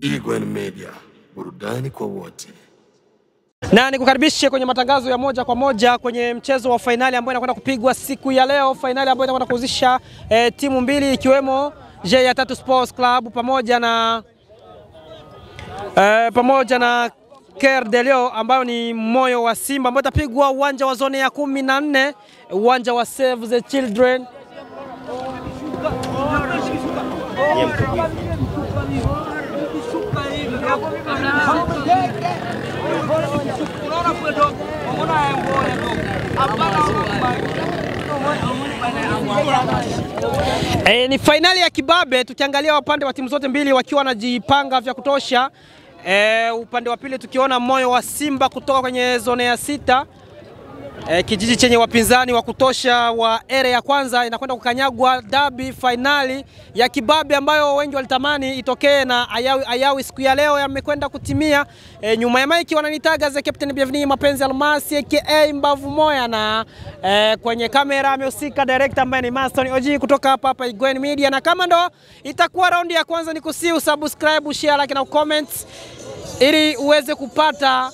Igwen Media, burudani kwa wote. Na nikukaribishe kwenye matangazo ya moja kwa moja kwenye mchezo wa finali ambao inakwenda kupigwa siku ya leo, finali ambayo inakwenda kuhusisha timu mbili ikiwemo J3 Sports Club pamoja na Cœur de Lion ambayo ni moyo wa Simba, ambayo itapigwa uwanja wa zone ya 14, uwanja wa Save the Children. Ni finali ya kibabe, tukiangalia upande wa timu zote mbili wakiwa wanajipanga vya kutosha. Upande wa pili tukiona moyo wa Simba kutoka kwenye zone ya 6, kijiji chenye wapinzani wa kutosha wa ere ya kwanza, inakwenda kukanyagwa derby finali ya kibabe ambayo wengi walitamani itokee na ayawi siku ya leo yamekwenda kutimia. Nyuma ya maiki wananitaga za Captain Bienvenue Mapenzi Almasi aka Mbavu Moya, na kwenye kamera amehusika director ambaye ni Maston OG kutoka hapa Igwen Media. Na kama ndo itakuwa raundi ya kwanza, ni kusiu subscribe, share, like na comment ili uweze kupata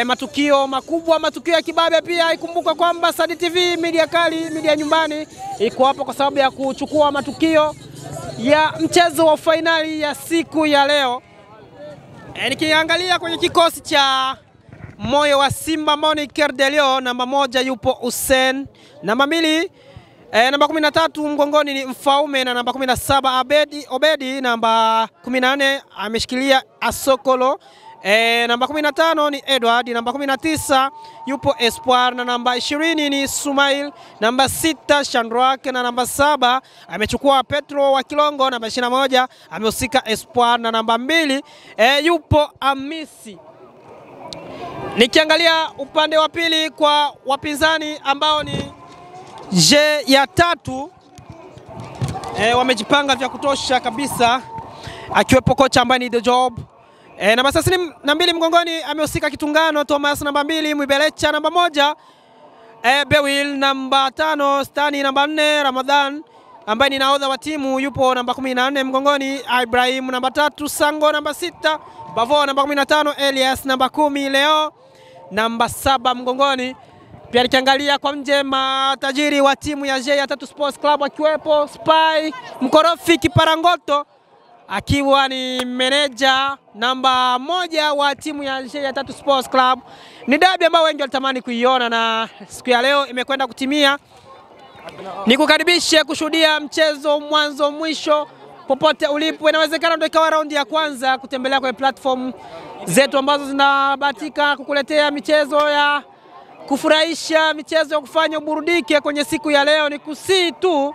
matukio makubwa, matukio ya kibabe. Pia ikumbuka kwamba Sadi TV media kali, media nyumbani, iko hapa kwa sababu ya kuchukua matukio ya mchezo wa finali ya siku ya leo. Nikiangalia kwenye kikosi cha moyo wa Simba ambao ni Cœur de Lion, namba 1 yupo Hussein, namba 2 namba 13 mgongoni ni Mfaume, na namba 17 Obedi, namba 14 ameshikilia Asokolo, namba 15 ni Edward, namba 19 yupo Espoir, na namba 20 ni Sumail, namba 6 Shandrock, na namba 7 amechukua Petro wa Kilongo, namba 21 amehusika Espoir, na namba 2 yupo Amisi. Nikiangalia upande wa pili kwa wapinzani ambao ni J3, wamejipanga vya kutosha kabisa, akiwepo kocha ambaye ni The Job. Namba 32 mgongoni amehusika Kitungano Thomas, namba 2 Mwibelecha, namba 1 Bewil, namba 5 Stani, namba 4 Ramadhan ambaye ni nahodha wa timu yupo namba 14 mgongoni Ibrahim, namba 3 Sango, namba 6 Bavo, namba 15 Elias, namba 10 Leo, namba 7 mgongoni. Pia nikiangalia kwa nje matajiri wa timu ya J3 Sports Club akiwepo Spy Mkorofi Kiparangoto akiwa ni meneja namba 1 wa timu ya J3 Sports Club. Ni dabi ambayo wengi walitamani kuiona na siku ya leo imekwenda kutimia. Nikukaribishe kushuhudia mchezo mwanzo mwisho popote ulipo. Inawezekana ndio ikawa raundi ya kwanza kutembelea kwenye platform zetu ambazo zinabahatika kukuletea michezo ya kufurahisha, michezo ya kufanya uburudike kwenye siku ya leo. Ni kusii tu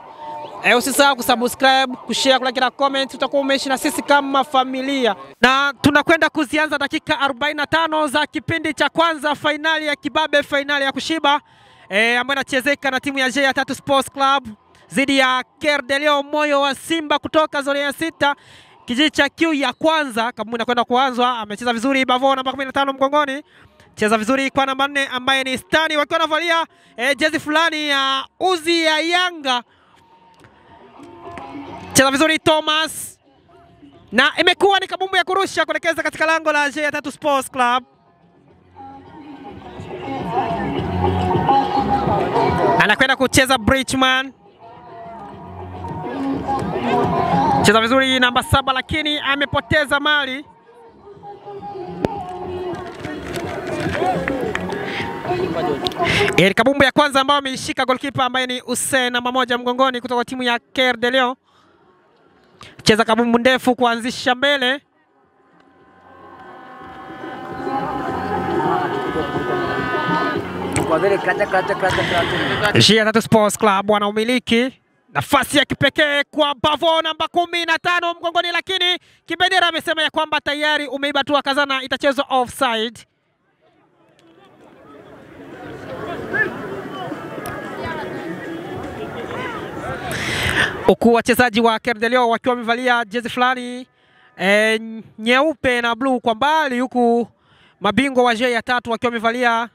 usisahau kusubscribe, kushare, kulike na comment, tutakuwa umeishi na sisi kama familia. Na tunakwenda kuzianza dakika 45 za kipindi cha kwanza, finali ya kibabe, finali ya kushiba ambayo inachezeka na timu ya J3 Sports Club dhidi ya Cœur de Lion, moyo wa Simba kutoka zone ya 6, kijiji cha Q ya kwanza. Kama inakwenda kuanzwa, amecheza vizuri Bavo, namba 15 mgongoni, cheza vizuri kwa namba 4 ambaye ni Stani, wakiwa wanavalia jezi fulani ya uzi ya Yanga. Cheza vizuri Thomas, na imekuwa ni kabumbu ya kurusha kuelekeza katika lango la J3 Sports Club. Anakwenda kucheza Bridgman, cheza vizuri namba 7 lakini amepoteza mali. Kabumbu ya kwanza ambayo ameishika goalkeeper ambaye ni Hussein, namba 1 mgongoni kutoka timu ya Cœur de Lion. Cheza kabumbu ndefu kuanzisha mbele. J3 Sports Club wanaumiliki nafasi ya kipekee kwa Bavo, namba 15 mgongoni, lakini kibendera amesema ya kwamba tayari umeiba tu, akazana itachezwa offside. Huku wachezaji wa Cœur de Lion wakiwa wamevalia jezi fulani nyeupe na blue kwa mbali, huku mabingwa wa J3 wakiwa wamevalia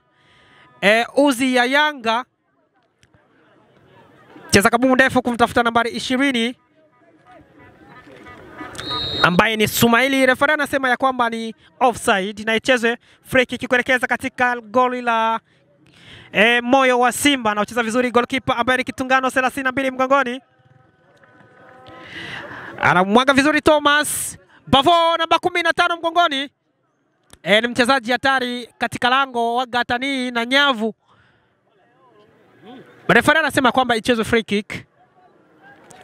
uzi ya Yanga. Cheza kabumbu ndefu kumtafuta nambari 20 ambaye ni Sumaili. Refa anasema ya kwamba ni offside na ichezwe free kick kuelekeza katika goli la Moyo wa Simba. Na ucheza vizuri goalkeeper ambaye ni Kitungano 32 mgongoni. Anamwaga vizuri Thomas. Bavo namba 15 mgongoni. Ni mchezaji hatari katika lango wa Gatani na nyavu. Refa anasema kwamba ichezwe free kick.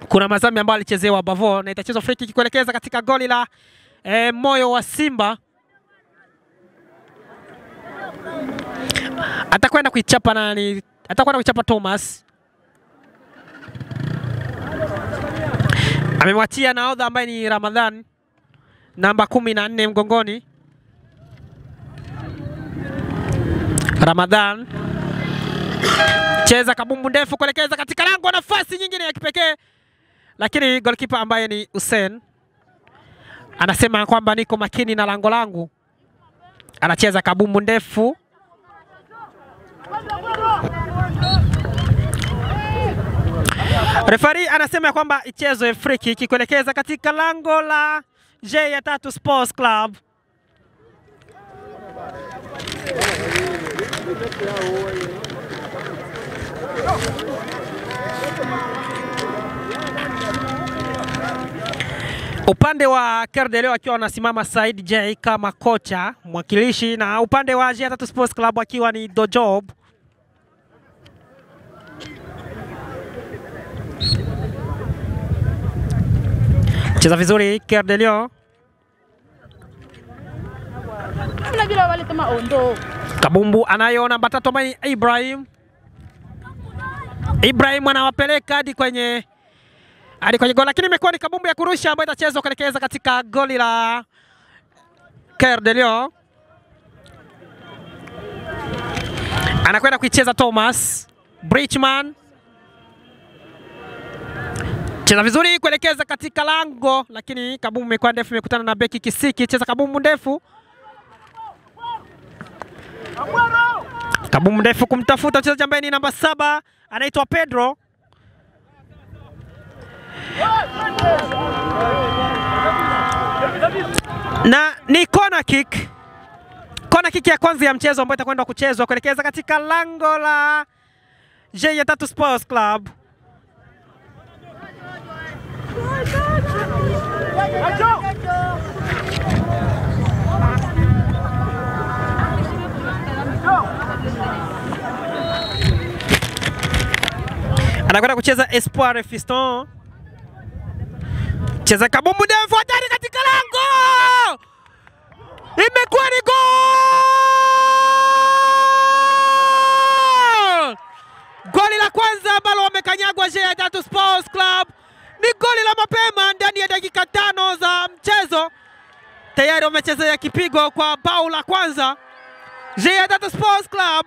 Kuna mazambi ambayo alichezewa Bavo na itachezwa free kick kuelekeza katika goli la Moyo wa Simba. Atakwenda kuichapa nani? Atakwenda kuichapa Thomas. Amemwachia nahodha ambaye ni Ramadhan namba 14 mgongoni. Ramadhan cheza kabumbu ndefu kuelekeza katika lango, nafasi nyingine ya kipekee, lakini goalkeeper ambaye ni Hussein anasema kwamba niko makini na lango langu. Anacheza kabumbu ndefu. Referee anasema kwamba ichezwe free kick kuelekeza katika lango la J3 Sports Club. Upande wa Kerdeleo akiwa anasimama Said J kama kocha mwakilishi, na upande wa J3 Sports Club akiwa ni Dojob. Cheza vizuri Kerdeleo. Kabumbu anayo namba 3 ambaye Ibrahim. Ibrahim anawapeleka hadi kwenye goli, lakini imekuwa ni kabumbu ya kurusha ambayo itachezwa kuelekeza katika goli la Kerdeleo. Anakwenda kuicheza Thomas Bridgman. Cheza vizuri kuelekeza katika lango, lakini kabumbu imekuwa ndefu, imekutana na beki Kisiki. Cheza kabumbu ndefu. Kabumbu ndefu kumtafuta mchezaji ambaye ni namba 7 anaitwa Pedro. Na ni corner kick. Corner kick ya kwanza ya mchezo ambayo itakwenda kuchezwa kuelekeza katika lango la J3 Sports Club. Anakwenda kucheza Espoir Fiston. Cheza kabumbu ndefu hatari katika lango. Imekuwa ni goal! Goli la kwanza ambalo wamekanyagwa J3 Sports Club. Ni goli la mapema ndani ya dakika 5 za mchezo. Tayari wamechezea kipigo kwa bao la kwanza. J3 Sports Club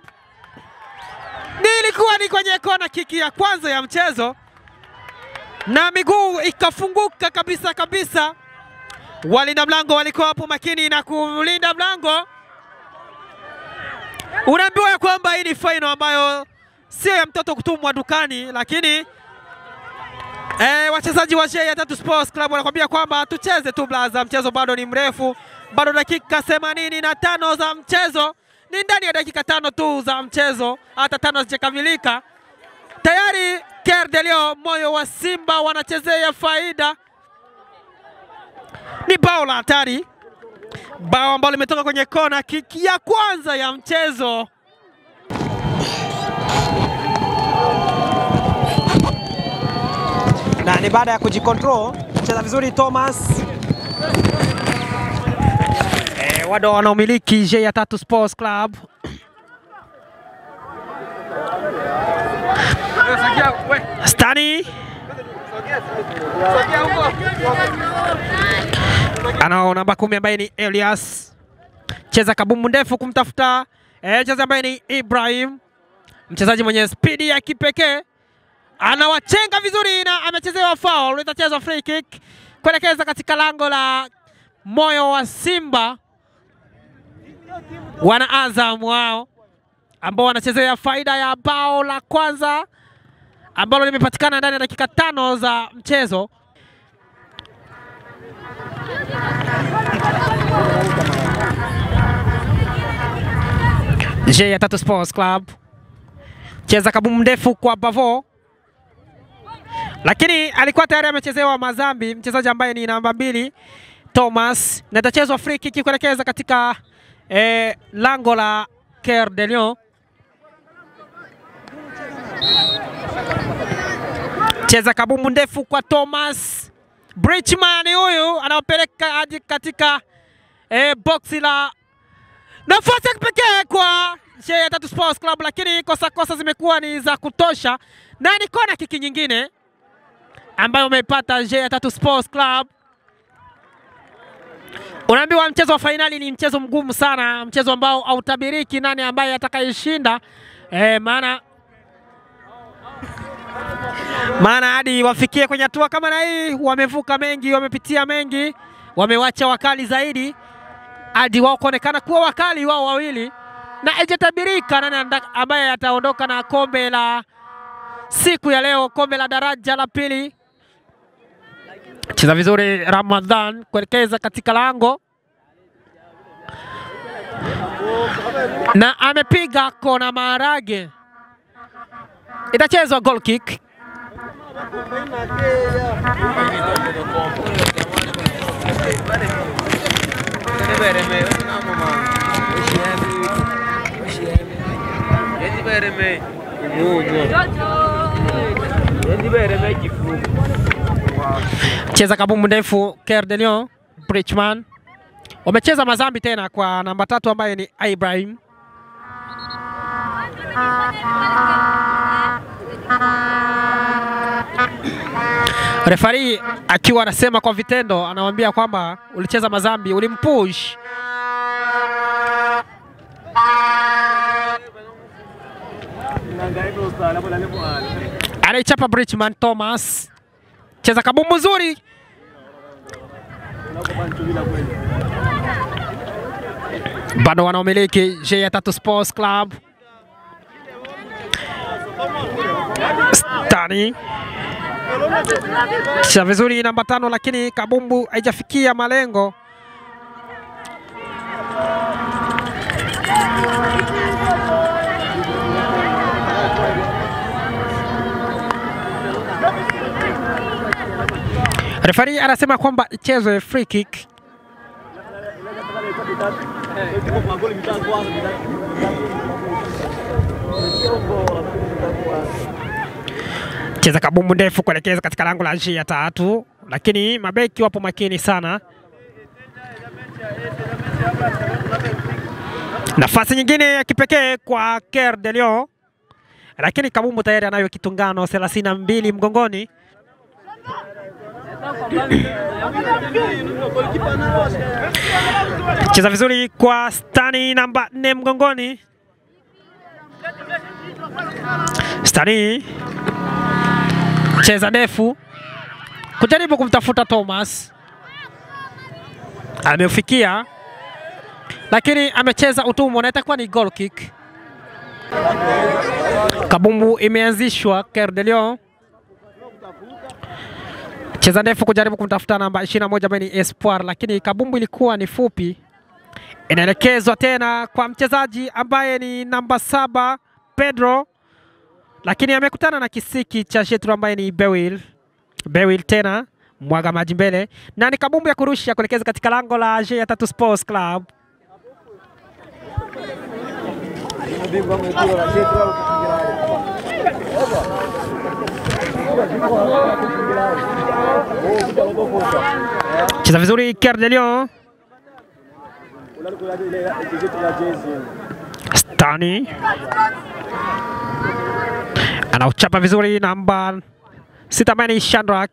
nilikuwa ni kwenye kona kiki ya kwanza ya mchezo na miguu ikafunguka kabisa. Walinda mlango walikuwa hapo makini na kulinda mlango. Unaambiwa ya kwamba hii ni final ambayo sio ya mtoto kutumwa dukani, lakini wachezaji wa J3 Sports Club wanakuambia kwamba tucheze tu blaza, mchezo bado ni mrefu, bado dakika 85 za mchezo. Ni ndani ya dakika 5 tu za mchezo, hata 5 hazijakamilika. Tayari Kerdeleo Moyo wa Simba wanachezea faida. Ni bao la hatari, bao ambalo limetoka kwenye kona kiki ya kwanza ya mchezo. Na ni baada ya kujikontrol, cheza vizuri Thomas. Wado wanaomiliki J3 Sports Club. Stani anao namba 10 ambaye ni Elias. Cheza kabumbu ndefu kumtafuta mchezaji ambaye ni Ibrahim, mchezaji mwenye spidi ya kipekee. Anawachenga vizuri na amechezewa foul. Itachezwa free kick kuelekeza katika lango la Moyo wa Simba. Wana Azam wao ambao wanachezea faida ya bao la kwanza ambalo limepatikana ndani ya dakika 5 za mchezo. J3 Sports Club cheza kabumbu ndefu kwa Bavo, lakini alikuwa tayari amechezewa mazambi mchezaji ambaye ni namba 2 Thomas, na itachezwa free kick kuelekeza katika lango la Cœur de Lion. Cheza kabumbu ndefu kwa Thomas. Bridgman huyu anaopeleka hadi katika boxi la nafasi ya kipekee kwa J3 Sports Club, lakini kosa zimekuwa ni za kutosha, na ni kona kiki nyingine ambayo umeipata J3 Sports Club. Unaambiwa mchezo wa finali ni mchezo mgumu sana, mchezo ambao hautabiriki nani ambaye atakayeshinda, maana hadi wafikie kwenye hatua kama na hii wamevuka mengi, wamepitia mengi, wamewacha wakali zaidi hadi wao kuonekana kuwa wakali wao wawili, na haijatabirika nani ambaye ataondoka na kombe la siku ya leo, kombe la daraja la pili. Cheza vizuri Ramadhan kuelekeza katika lango, na amepiga kona Maharage. Itachezwa goal kick. Cheza kabumbu ndefu Cœur de Lion. Bridgman wamecheza mazambi tena kwa namba 3 ambaye ni Ibrahim. Refari akiwa anasema kwa vitendo, anamwambia kwamba ulicheza mazambi, ulimpush. Anaichapa Bridgman Thomas. Cheza kabumbu nzuri. Bado wanaomiliki J3 Sports Club. Stani cheza vizuri namba 5, lakini kabumbu haijafikia malengo. Refari anasema kwamba ichezwe free kick. Cheza kabumbu ndefu kuelekeza katika lango la J3, lakini mabeki wapo makini sana. Nafasi nyingine ya kipekee kwa Cœur de Lion, lakini kabumbu tayari anayo kitungano 32 mgongoni. Cheza vizuri kwa Stani namba 4 mgongoni. Stani cheza ndefu kujaribu kumtafuta Thomas, ameufikia lakini amecheza utumwa na itakuwa ni goal kick. Kabumbu imeanzishwa Cœur de Lion. Cheza ndefu kujaribu kumtafuta namba 21 ambaye ni Espoir, lakini kabumbu ilikuwa ni fupi. Inaelekezwa tena kwa mchezaji ambaye ni namba 7 Pedro, lakini amekutana na kisiki cha Jetro ambaye ni Bewil. Bewil tena mwaga maji mbele, na ni kabumbu ya kurusha kuelekeza katika lango la J3 Sports Club. Cheza vizuri Cœur de Lion. Stani anauchapa vizuri namba 6 ambaye ni Shandrak.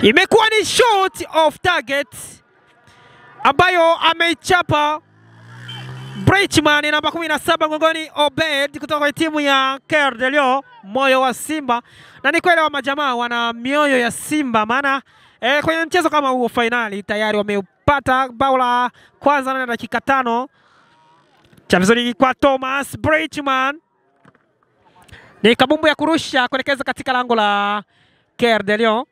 Imekuwa ni shot off target ambayo ameichapa Bridgman namba 17 ngongoni Obed kutoka kwa timu ya Cœur de Lion, moyo wa Simba. Na ni kweli wa majamaa wana mioyo ya Simba, maana kwenye mchezo kama huo finali tayari wameupata bao la kwanza na dakika 5. Cha vizuri kwa Thomas Bridgman. Ni kabumbu ya kurusha kuelekeza katika lango la Coeur de Lion.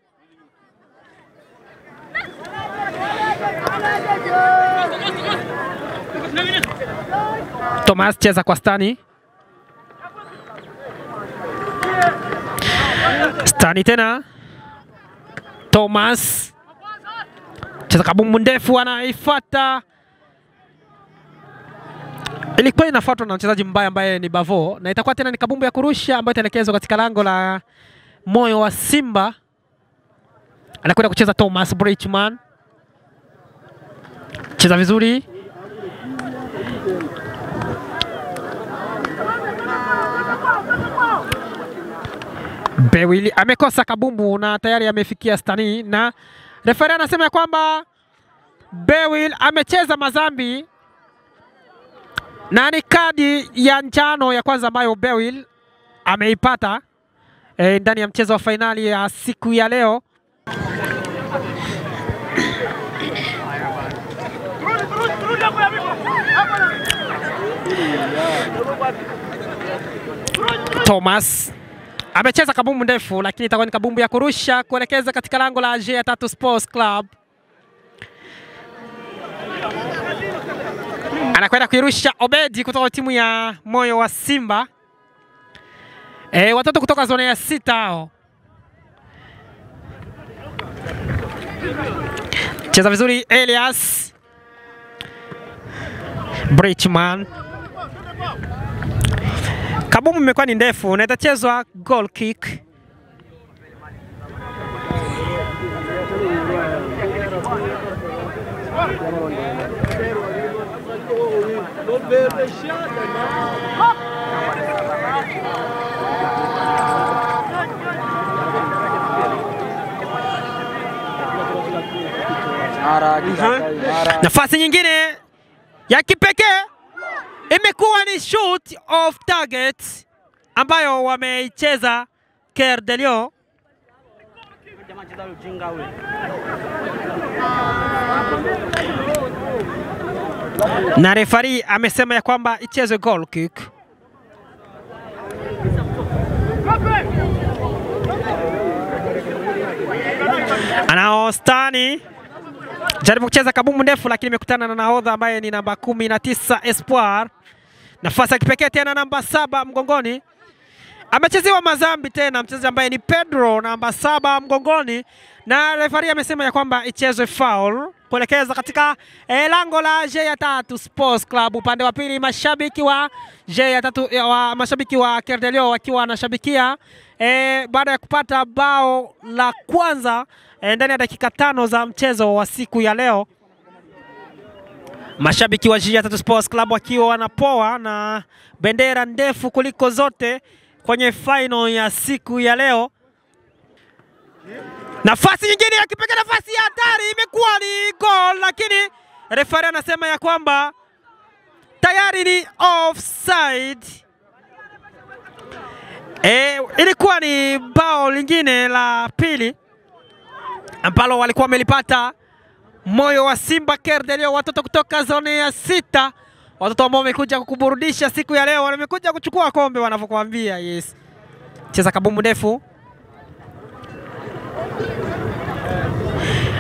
Thomas cheza kwa Stani. Stani tena. Thomas cheza kabumbu ndefu, anaifuata. Ilikuwa inafuatwa na mchezaji mbaya ambaye ni Bavo, na itakuwa tena ni kabumbu ya kurusha ambayo itaelekezwa katika lango la Moyo wa Simba. Anakwenda kucheza Thomas Bridgman. Cheza vizuri. Bewili amekosa kabumbu na tayari amefikia Stani, na referee anasema ya kwamba Bewil amecheza mazambi na ni kadi ya njano ya kwanza ambayo Bewil ameipata ndani ya mchezo wa fainali ya siku ya leo. Thomas amecheza kabumbu ndefu, lakini itakuwa ni kabumbu ya kurusha kuelekeza katika lango la G3 Sports Club. Anakwenda kuirusha Obedi kutoka timu ya Moyo wa Simba. Watoto kutoka zone ya 6 hao. Cheza vizuri Elias Bridgman. Kabumbu imekuwa ni ndefu na itachezwa goal kick. Nafasi nyingine ya kipekee imekuwa ni shoot off target ambayo wameicheza Coeur de Lion. Na referee amesema ya kwamba ichezwe goal kick. Anao Stani jaribu kucheza kabumbu ndefu, lakini imekutana na nahodha ambaye ni namba 19 Espoir. Nafasi ya kipekee tena namba 7 mgongoni. Amechezewa mazambi tena mchezaji ambaye ni Pedro namba 7 mgongoni, na referee amesema ya kwamba ichezwe foul kuelekeza katika lango la G3 Sports Club. Upande wa pili mashabiki wa G3 mashabiki wa Coeur de Lion wakiwa wanashabikia baada ya kupata bao la kwanza ndani ya dakika 5 za mchezo wa siku ya leo. Mashabiki wa G3 Sports Club wakiwa wanapoa na bendera ndefu kuliko zote kwenye final ya siku ya leo. Nafasi nyingine ya kipekee, nafasi ya hatari, imekuwa ni goal, lakini referee anasema ya kwamba tayari ni offside. Ilikuwa ni bao lingine la pili ambalo walikuwa wamelipata Moyo wa Simba Coeur de Lion, watoto kutoka zone ya 6, watoto ambao wamekuja kukuburudisha siku ya leo, wamekuja kuchukua kombe wanavyokuambia. Yes. Cheza kabumbu ndefu.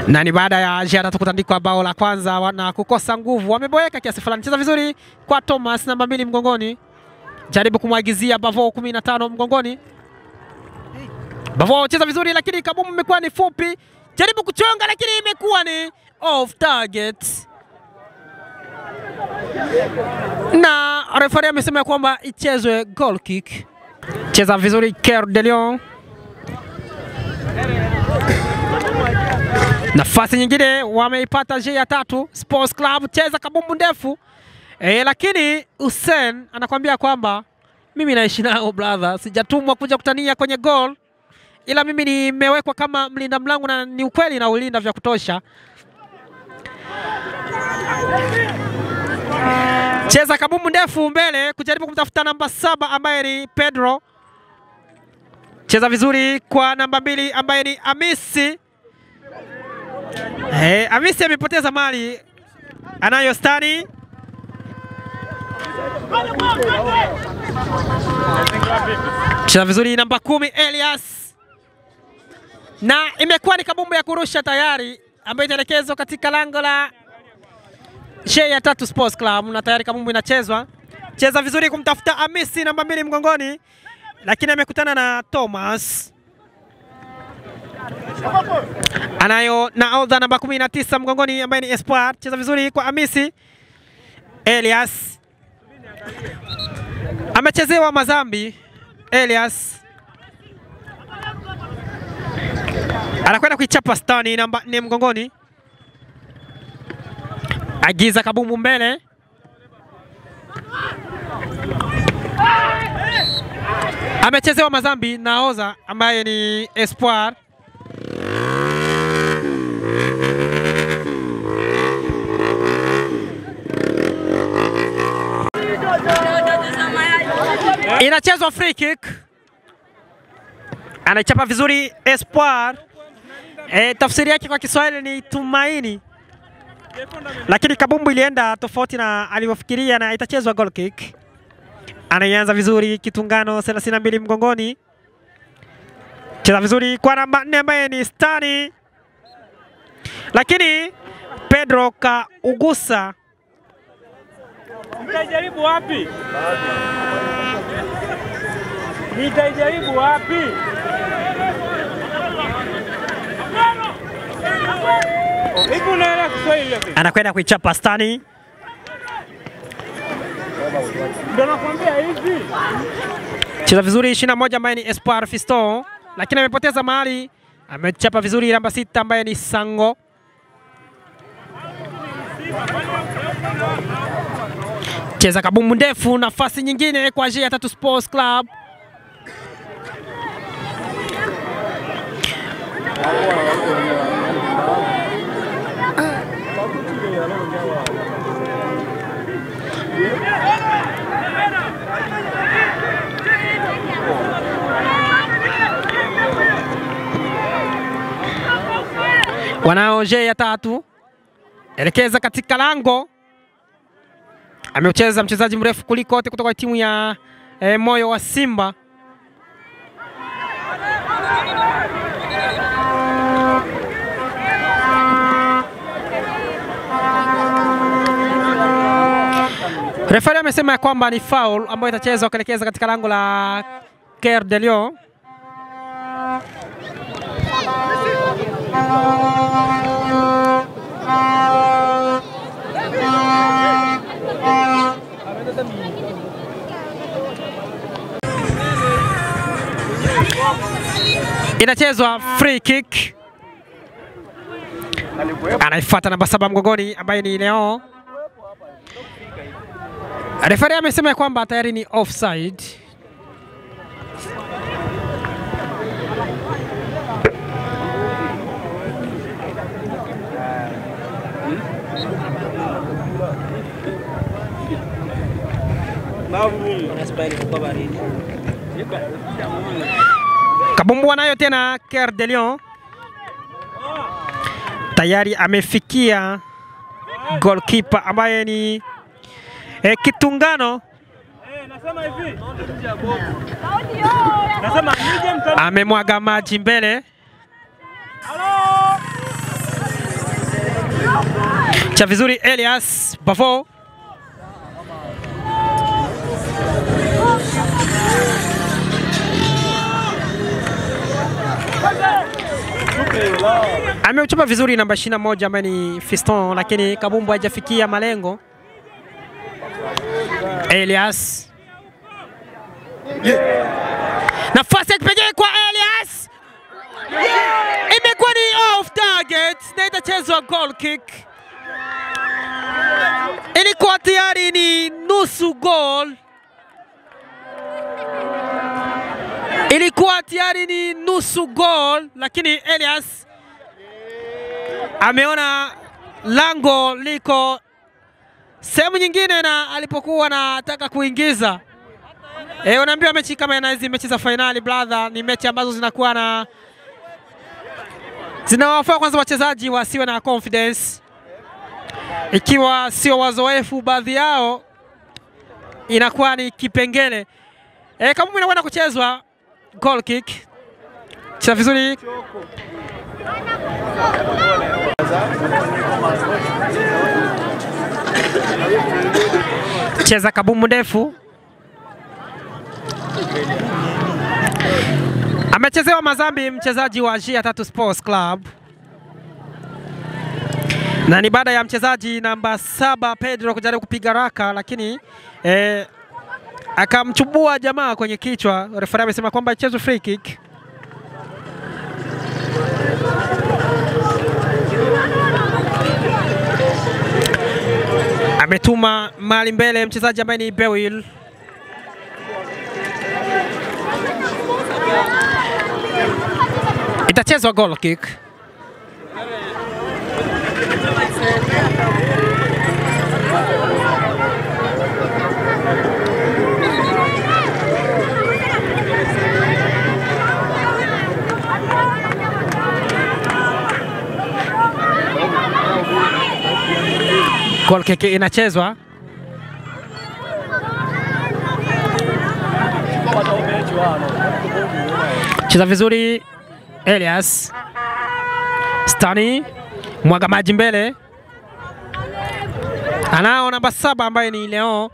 Na ni baada ya G3 kutandikwa bao la kwanza na kukosa nguvu, wameboeka kiasi fulani. Cheza vizuri kwa Thomas namba 2 mgongoni. Jaribu kumwagizia Bavo 15 mgongoni. Bavo cheza vizuri, lakini kabumbu imekuwa ni fupi. Jaribu kuchonga, lakini imekuwa ni off target. Na referee amesema kwamba ichezwe goal kick. Cheza vizuri Coeur de Lion. Nafasi nyingine wameipata G3 Sports Club. Cheza kabumbu ndefu. Lakini Hussein anakuambia kwamba mimi naishi nao brother, sijatumwa kuja kutania kwenye goal, ila mimi nimewekwa kama mlinda mlango na ni ukweli na ulinda vya kutosha. Cheza kabumbu ndefu mbele kujaribu kumtafuta namba 7 ambaye ni Pedro. Cheza vizuri kwa namba 2 ambaye ni Amisi. Amisi amepoteza mali. Anayo Stani. Cheza vizuri namba 10 Elias. Na imekuwa ni kabumbu ya kurusha tayari ambayo itaelekezwa katika lango la J3 Sports Club na tayari kabumbu inachezwa. Cheza vizuri kumtafuta Hamisi namba 2 mgongoni, lakini amekutana na Thomas. Anayo nahodha namba 19 mgongoni ambaye ni Espoir. Cheza vizuri kwa Hamisi. Elias amechezewa mazambi. Elias anakwenda kuichapa Stani namba 4 mgongoni. Agiza kabumbu mbele. Amechezewa mazambi na Oza ambaye ni Espoir. Inachezwa free kick. Anaichapa vizuri Espoir. Tafsiri yake kwa Kiswahili ni tumaini. Lakini kabumbu ilienda tofauti na alivyofikiria na itachezwa goal kick. Anaanza vizuri Kitungano 32 mgongoni. Cheza vizuri kwa namba 4 ambaye ni Stani. Lakini Pedro kaugusa. Nitajaribu wapi? Nitajaribu wapi? Anakwenda kuichapa Stani. Ndio nakwambia hivi. Cheza vizuri 21 ambaye ni Espoir Fiston, lakini amepoteza mahali. Amechapa vizuri namba 6 ambaye ni Sango. Cheza kabumbu ndefu, nafasi nyingine kwa J3 Sports Club. Wanao J3 elekeza katika lango. Ameucheza mchezaji mrefu kuliko wote kutoka timu ya Moyo wa Simba. Refari amesema ya kwamba ni foul ambayo itachezwa kuelekeza katika lango la Cœur de Lion. Inachezwa free kick. Anaifuata namba 7 mgongoni ambaye ni Leo. Referee amesema ya kwamba tayari ni offside. Kabumbu anayo tena Cœur de Lion. Tayari amefikia goalkeeper ambaye ni Kitungano. Amemwaga maji mbele. Cha vizuri Elias Bavo. Ameuchapa vizuri namba 21 ambaye ni Fiston, lakini kabumbu hajafikia malengo. Elias. Nafasi ya kipekee kwa Elias. Imekuwa ni off target na itachezwa goal kick. Ilikuwa tayari ni nusu goal. Ilikuwa tayari ni nusu goal, lakini Elias ameona lango liko sehemu nyingine na alipokuwa anataka kuingiza. Unaambiwa mechi kama hizi, mechi za finali brother, ni mechi ambazo zinakuwa na zinawafaa kwanza wachezaji wasiwe na confidence. Ikiwa sio wazoefu baadhi yao, inakuwa ni kipengele. Kabumbu inakwenda kuchezwa goal kick. Cheza vizuri. Cheza kabumbu ndefu. Amechezewa mazambi mchezaji wa G3 Sports Club. Na ni baada ya mchezaji namba 7 Pedro kujaribu kupiga raka, lakini akamchubua jamaa kwenye kichwa. Referee amesema kwamba ichezwe free kick. Ametuma mali mbele mchezaji ambaye ni Bewil. Itachezwa goal kick. Goal kick inachezwa. Cheza vizuri Elias. Stani mwaga maji mbele. Anao namba 7 ambaye ni Leo.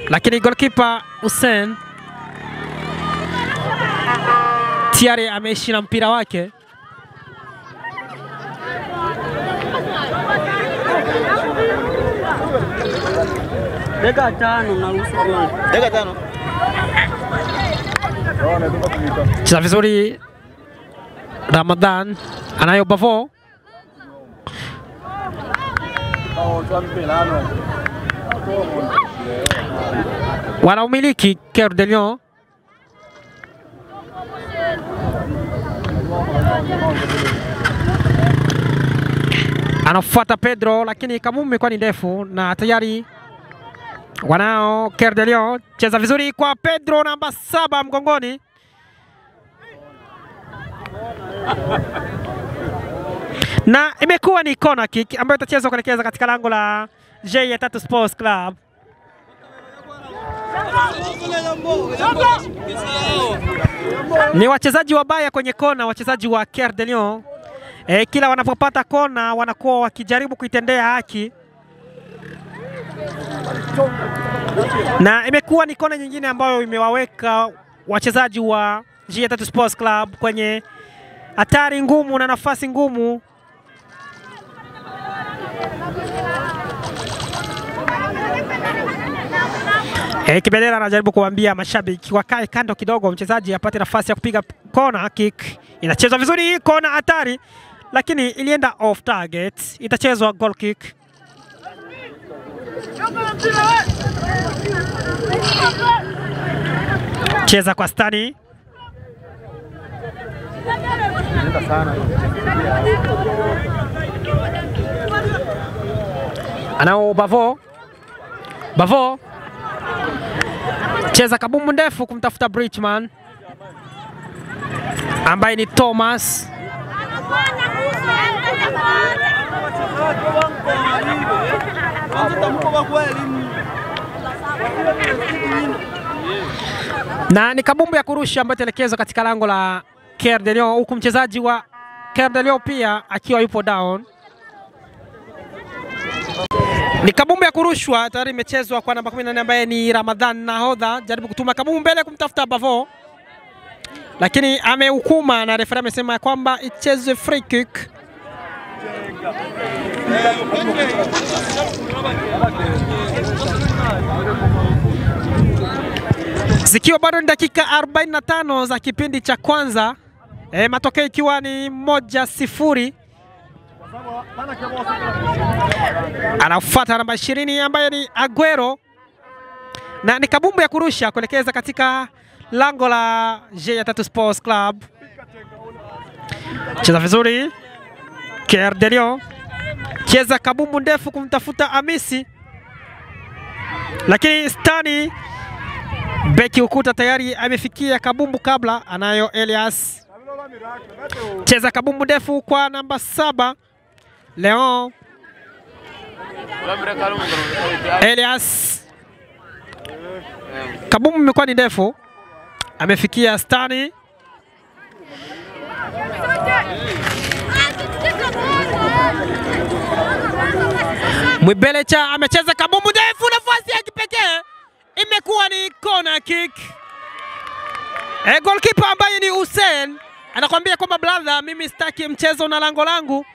Lakini goalkeeper Hussein tayari ameishi na mpira wake. Dakika 5 na nusu goli. Dakika 5. Cheza vizuri Ramadhan, anayo Bavo. Wanaumiliki Cœur de Lion. Anafuata Pedro, lakini Kabumbu imekuwa ni ndefu na tayari wanao Cœur de Lion. Cheza vizuri kwa Pedro namba 7 mgongoni. Na imekuwa ni corner kick ambayo itachezwa kuelekeza katika lango la G3 Sports Club. Ni wachezaji wabaya kwenye kona, wachezaji wa Cœur de Lion. Kila wanapopata kona wanakuwa wakijaribu kuitendea haki. Na imekuwa ni kona nyingine ambayo imewaweka wachezaji wa G3 Sports Club kwenye hatari ngumu na nafasi ngumu. Kibendera anajaribu kuambia mashabiki wakae kando kidogo, mchezaji apate nafasi ya kupiga kona kick. Inachezwa vizuri, kona hatari, lakini ilienda off target. Itachezwa goal kick. Cheza kwa Stani. Anao Bavo. Bavo. Cheza kabumbu ndefu kumtafuta Bridgman ambaye ni Thomas. Na ni kabumbu ya kurusha ambayo telekezwa katika lango la Cœur de Lion, huku mchezaji wa Cœur de Lion pia akiwa yupo down. Ni kabumbu ya kurushwa tayari imechezwa kwa namba 14 ambaye ni Ramadhan nahodha. Jaribu kutuma kabumbu mbele kumtafuta Bavo, lakini amehukuma na referee amesema kwamba ichezwe free kick. Zikiwa bado ni dakika 45 za kipindi cha kwanza, matokeo ikiwa ni 1-0. Anafuata namba 20 ambaye ni Aguero, na ni kabumbu ya kurusha kuelekeza katika lango la G3 Sports Club. Cheza vizuri Cœur de Lion. Cheza kabumbu ndefu kumtafuta Amisi, lakini Stani beki ukuta tayari amefikia kabumbu kabla. Anayo Elias. Cheza kabumbu ndefu kwa namba 7 Leon. Elias Kabumbu imekuwa ni ndefu. Amefikia Stani. Mwibelecha amecheza kabumbu ndefu, nafasi ya kipekee. Imekuwa ni corner kick. Goalkeeper ambaye ni Hussein anakuambia kwamba brother, mimi sitaki mchezo na lango langu.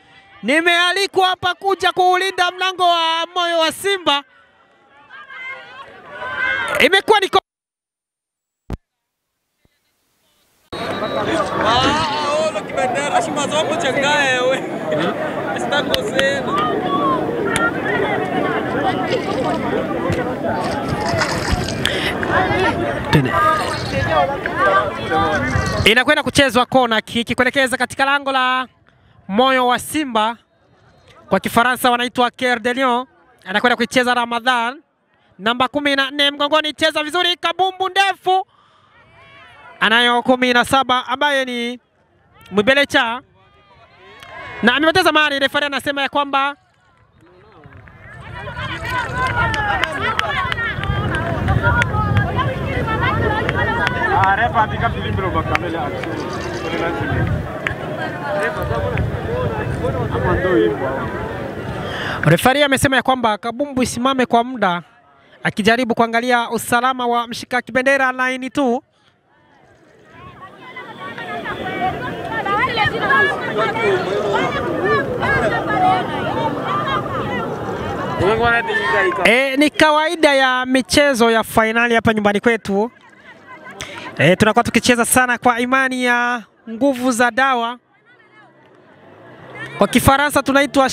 Nimealikwa hapa kuja kuulinda mlango wa moyo wa Simba. Imekuwa ni inakwenda kuchezwa kona kick kuelekeza katika lango la moyo wa Simba. Kwa Kifaransa wanaitwa Cœur de Lion. Anakwenda kuicheza Ramadhan. Namba 14 mgongoni, cheza vizuri, kabumbu ndefu. Anayo 17 ambaye ni Mwibelecha. Na amepoteza mali, refa anasema ya kwamba refari amesema ya kwamba kabumbu isimame kwa muda, akijaribu kuangalia usalama wa mshikaki bendera line 2. Ni kawaida ya michezo ya finali hapa nyumbani kwetu. Tunakuwa tukicheza sana kwa imani ya nguvu za dawa. Kwa Kifaransa tunaitwa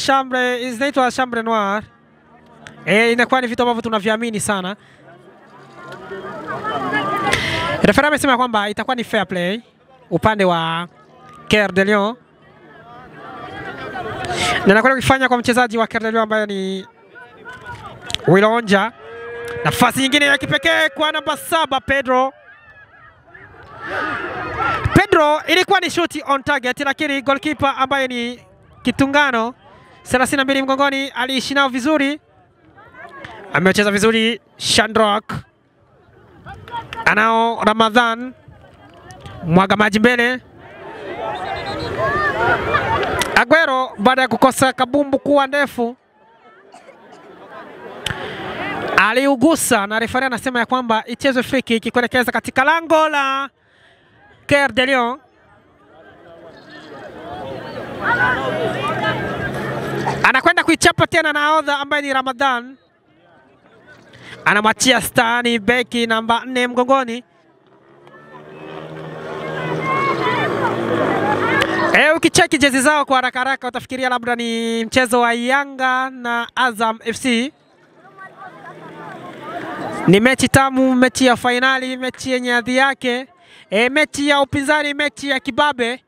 chambre noire. Inakuwa ni vitu ambavyo tunaviamini sana. Refa amesema kwamba itakuwa ni fair play upande wa Cœur de Lion. Na anakwenda kufanya kwa mchezaji wa Cœur de Lion ambaye ni Wilonja. Nafasi nyingine ya kipekee kwa namba 7 Pedro. Ilikuwa ni shoot on target, lakini goalkeeper ambaye ni Kitungano 32 mgongoni aliishi nao vizuri. Amecheza vizuri Shandrock. Anao Ramadhan. Mwaga maji mbele. Aguero baada ya kukosa kabumbu kuwa ndefu aliugusa, na refa anasema ya kwamba ichezwe free kick kuelekeza katika lango la Cœur de Lion. Anakwenda kuichapa tena nahodha ambaye ni Ramadhan. Anamwachia Stani, beki namba 4 mgongoni. Ukicheki jezi zao kwa haraka haraka utafikiria labda ni mchezo wa Yanga na Azam FC. Ni mechi tamu, mechi ya finali, mechi yenye hadhi yake. Mechi ya upinzani, mechi ya kibabe.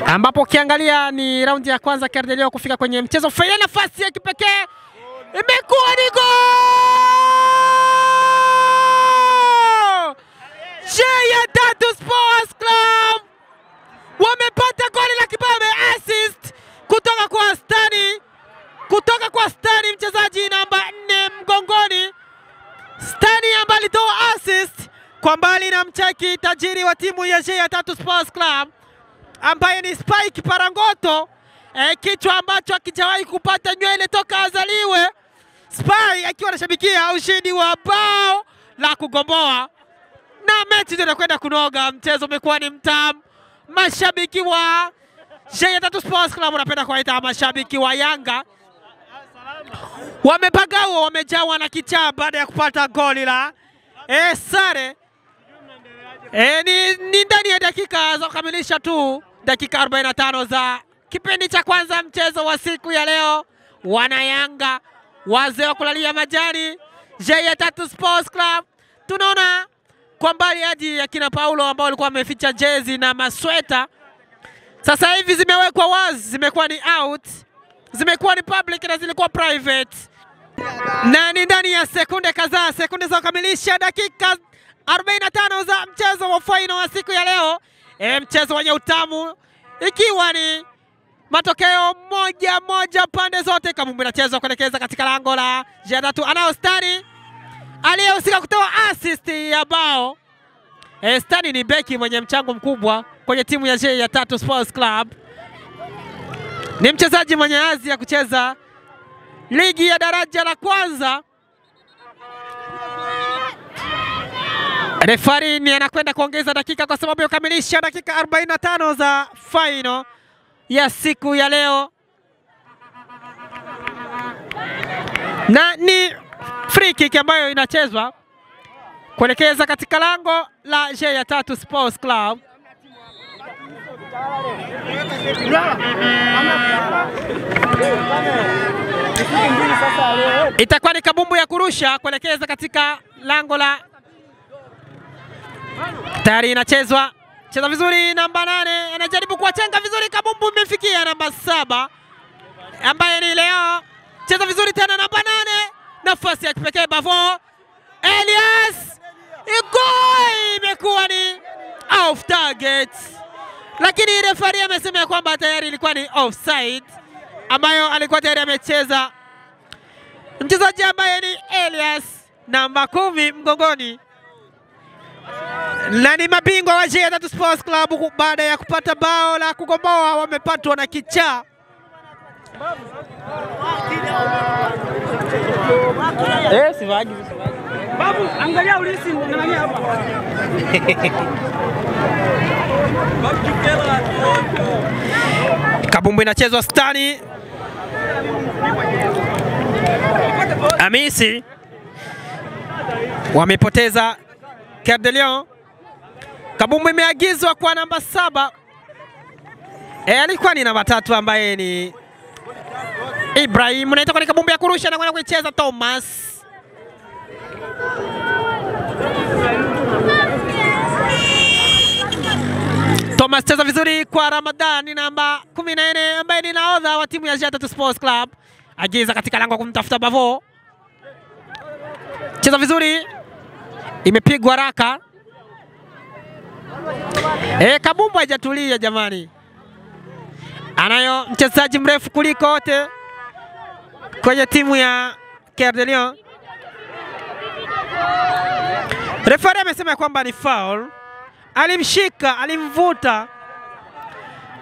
Ambapo ukiangalia ni raundi ya kwanza Cœur de Lion kufika kwenye mchezo fainali. Nafasi ya kipekee imekuwa ni J3 Sports Club wamepata goli la kibabe, assist kutoka kwa Stani, mchezaji namba 4 mgongoni. Stani ambaye alitoa assist kwa mbali na mcheki tajiri wa timu ya J3 Sports Club ambaye ni Spike Parangoto, kichwa ambacho hakijawahi kupata nywele toka azaliwe. Spike akiwa anashabikia ushindi wa bao la kugomboa, na mechi ndio inakwenda kunoga. Mchezo umekuwa ni mtamu. Mashabiki wa J3 Sports Club wanapenda kuwaita mashabiki wa Yanga wamepagawa, wamejawa na kichaa baada ya kupata goli la sare. Ni ndani ya dakika za kukamilisha tu dakika 45 za kipindi cha kwanza mchezo wa siku ya leo. Wana Yanga wazee wa kulalia majani J3 Sports Club. Tunaona kwa mbali hadi akina Paulo ambao walikuwa wameficha jezi na masweta, sasa hivi zimewekwa wazi, zimekuwa ni out, zimekuwa ni public na zilikuwa private. Na ni ndani ya sekunde kadhaa, sekunde za kukamilisha dakika 45 za mchezo wa final wa siku ya leo. Mchezo wenye utamu, ikiwa ni matokeo 1-1 pande zote. Kabumbu inachezwa kuelekeza katika lango la J3. Anao Stani aliyehusika kutoa assist ya bao. Stani ni beki mwenye mchango mkubwa kwenye timu ya J3 Sports Club. Ni mchezaji mwenye azi ya kucheza ligi ya daraja la kwanza. Refari ni anakwenda kuongeza dakika kwa sababu ya kukamilisha dakika 45 za final ya siku ya leo. Na ni free kick ambayo inachezwa kuelekeza katika lango la J3 Sports Club. Itakuwa ni kabumbu ya kurusha kuelekeza katika lango la, tayari inachezwa. Cheza vizuri namba 8, anajaribu kuwachenga vizuri, kabumbu imefikia namba 7 ambaye ni Leo. Cheza vizuri tena namba 8, nafasi ya kipekee Bavo. Elias, igoi imekuwa ni off target, lakini refari amesema kwamba tayari ilikuwa ni offside ambayo alikuwa tayari amecheza mchezaji ambaye ni Elias namba 10 mgongoni. Na ni mabingwa wa J3 Sports Club baada ya kupata bao la kugomboa, wamepatwa na kichaa. Sivagi. Babu, angalia ulisi nani hapa. Kabumbu inachezwa Stani. Hamisi wamepoteza Coeur de Lion. Kabumbu imeagizwa kwa namba 7. Alikuwa ni namba 3 ambaye ni Ibrahim. Unaita kwa kabumbu ya kurusha na kwenda kuicheza Thomas. Thomas cheza vizuri kwa Ramadhani namba 14 ambaye ni nahodha wa timu ya J3 Sports Club. Agiza katika lango kumtafuta Bavo. Cheza vizuri. Imepigwa raka. Kabumbu hajatulia jamani. Anayo mchezaji mrefu kuliko wote kwenye timu ya Coeur de Lion. Refari amesema kwamba ni foul. Alimshika, alimvuta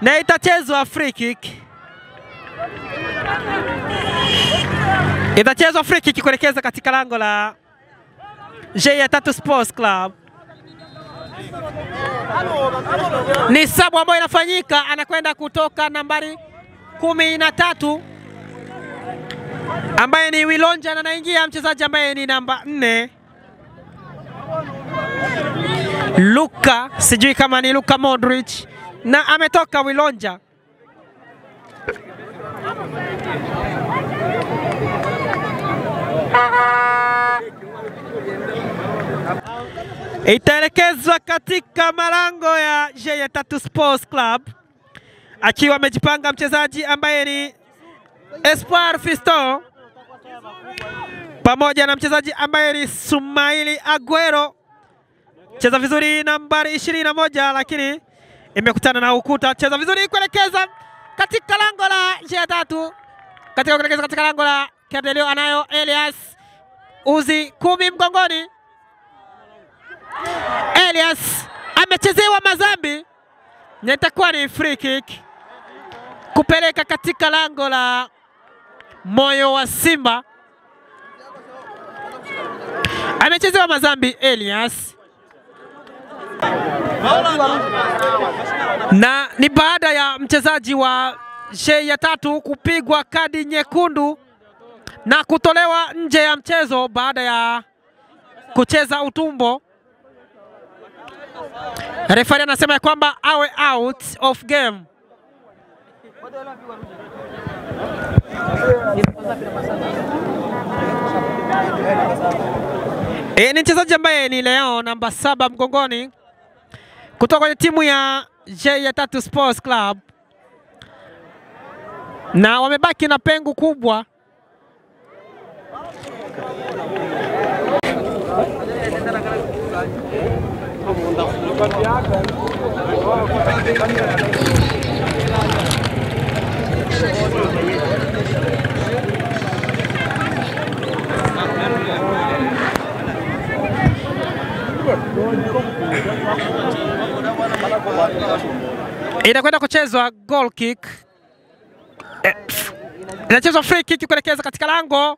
na itachezwa free kick. Itachezwa free kick kuelekeza katika lango la J3 Sports Club. Ni sabu ambayo inafanyika, anakwenda kutoka nambari 13 ambaye ni Wilonja na anaingia mchezaji ambaye ni namba 4 Luka, sijui kama ni Luka Modric, na ametoka Wilonja. Itaelekezwa katika malango ya J3 Sports Club, akiwa amejipanga mchezaji ambaye ni Espoir Fiston pamoja na mchezaji ambaye ni Sumaili Aguero. Cheza vizuri nambari 21, lakini imekutana na ukuta. Cheza vizuri kuelekeza katika lango la J3, kuelekeza katika lango la Coeur de Lion. Anayo Elias, uzi 10 mgongoni. Elias amechezewa madhambi na itakuwa ni free kick kupeleka katika lango la Moyo wa Simba. Amechezewa madhambi Elias, na ni baada ya mchezaji wa J3 kupigwa kadi nyekundu na kutolewa nje ya mchezo baada ya kucheza utumbo. Refari anasema kwamba awe out of game. Ni mchezaji ambaye ni Leo namba 7 mgongoni kutoka kwenye timu ya J3 Sports Club, na wamebaki na pengo kubwa. Inakwenda kuchezwa goal kick. Inachezwa free kick kuelekeza katika lango.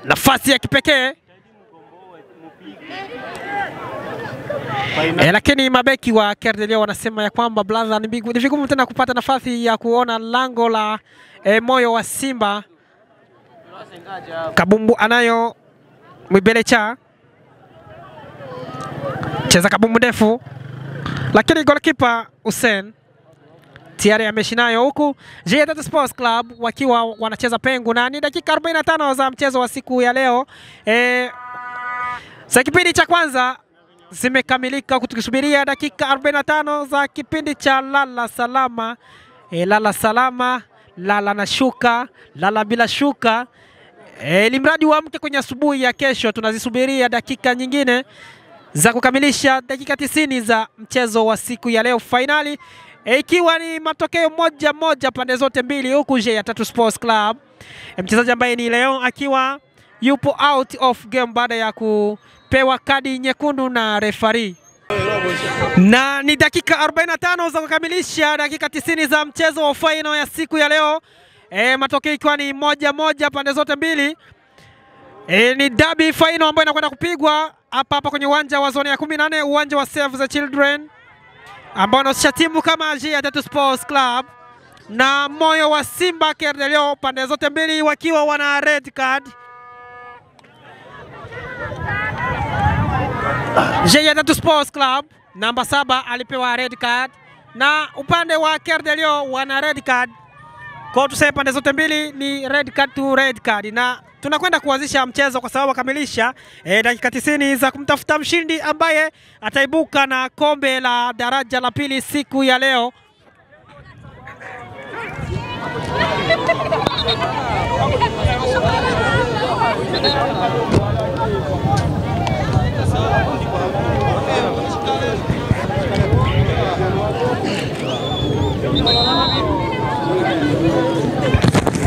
Nafasi ya kipekee. Lakini mabeki wa Kerdelio wanasema ya kwamba blaza ni vigumu tena kupata nafasi ya kuona lango la moyo wa Simba. Kabumbu anayo Mwibelecha. Cheza kabumbu ndefu. Lakini goalkeeper Hussein tayari ameshinayo, huku J3 Sports Club wakiwa wanacheza pengu, na ni dakika 45 za mchezo wa siku ya leo. Za kipindi cha kwanza zimekamilika, tukisubiria dakika 45 za kipindi cha lala salama. Lala salama, lala na shuka, lala bila shuka. Limradi uamke kwenye asubuhi ya kesho. Tunazisubiria dakika nyingine za kukamilisha dakika 90 za mchezo wa siku ya leo finali, ikiwa ni matokeo moja pande zote mbili, huku J3 Sports Club mchezaji ambaye ni Leon akiwa yupo out of game baada ya kupewa kadi nyekundu na referee. Na ni dakika 45 za kukamilisha dakika 90 za mchezo wa final ya siku ya leo. Matokeo ikiwa ni moja pande zote mbili. Ni derby final ambayo inakwenda kupigwa hapa kwenye uwanja wa zone ya 18, uwanja wa Save the Children, ambao unahusisha timu kama J3 Sports Club na moyo wa Simba Kerdelio, pande zote mbili wakiwa wana red card. J3 Sports Club namba 7 alipewa red card, na upande wa Kerdelio wana red card. Kwa tuseme pande zote mbili ni red card to red card, na tunakwenda kuanzisha mchezo kwa sababu wakamilisha dakika 90 za kumtafuta mshindi ambaye ataibuka na kombe la daraja la pili siku ya leo.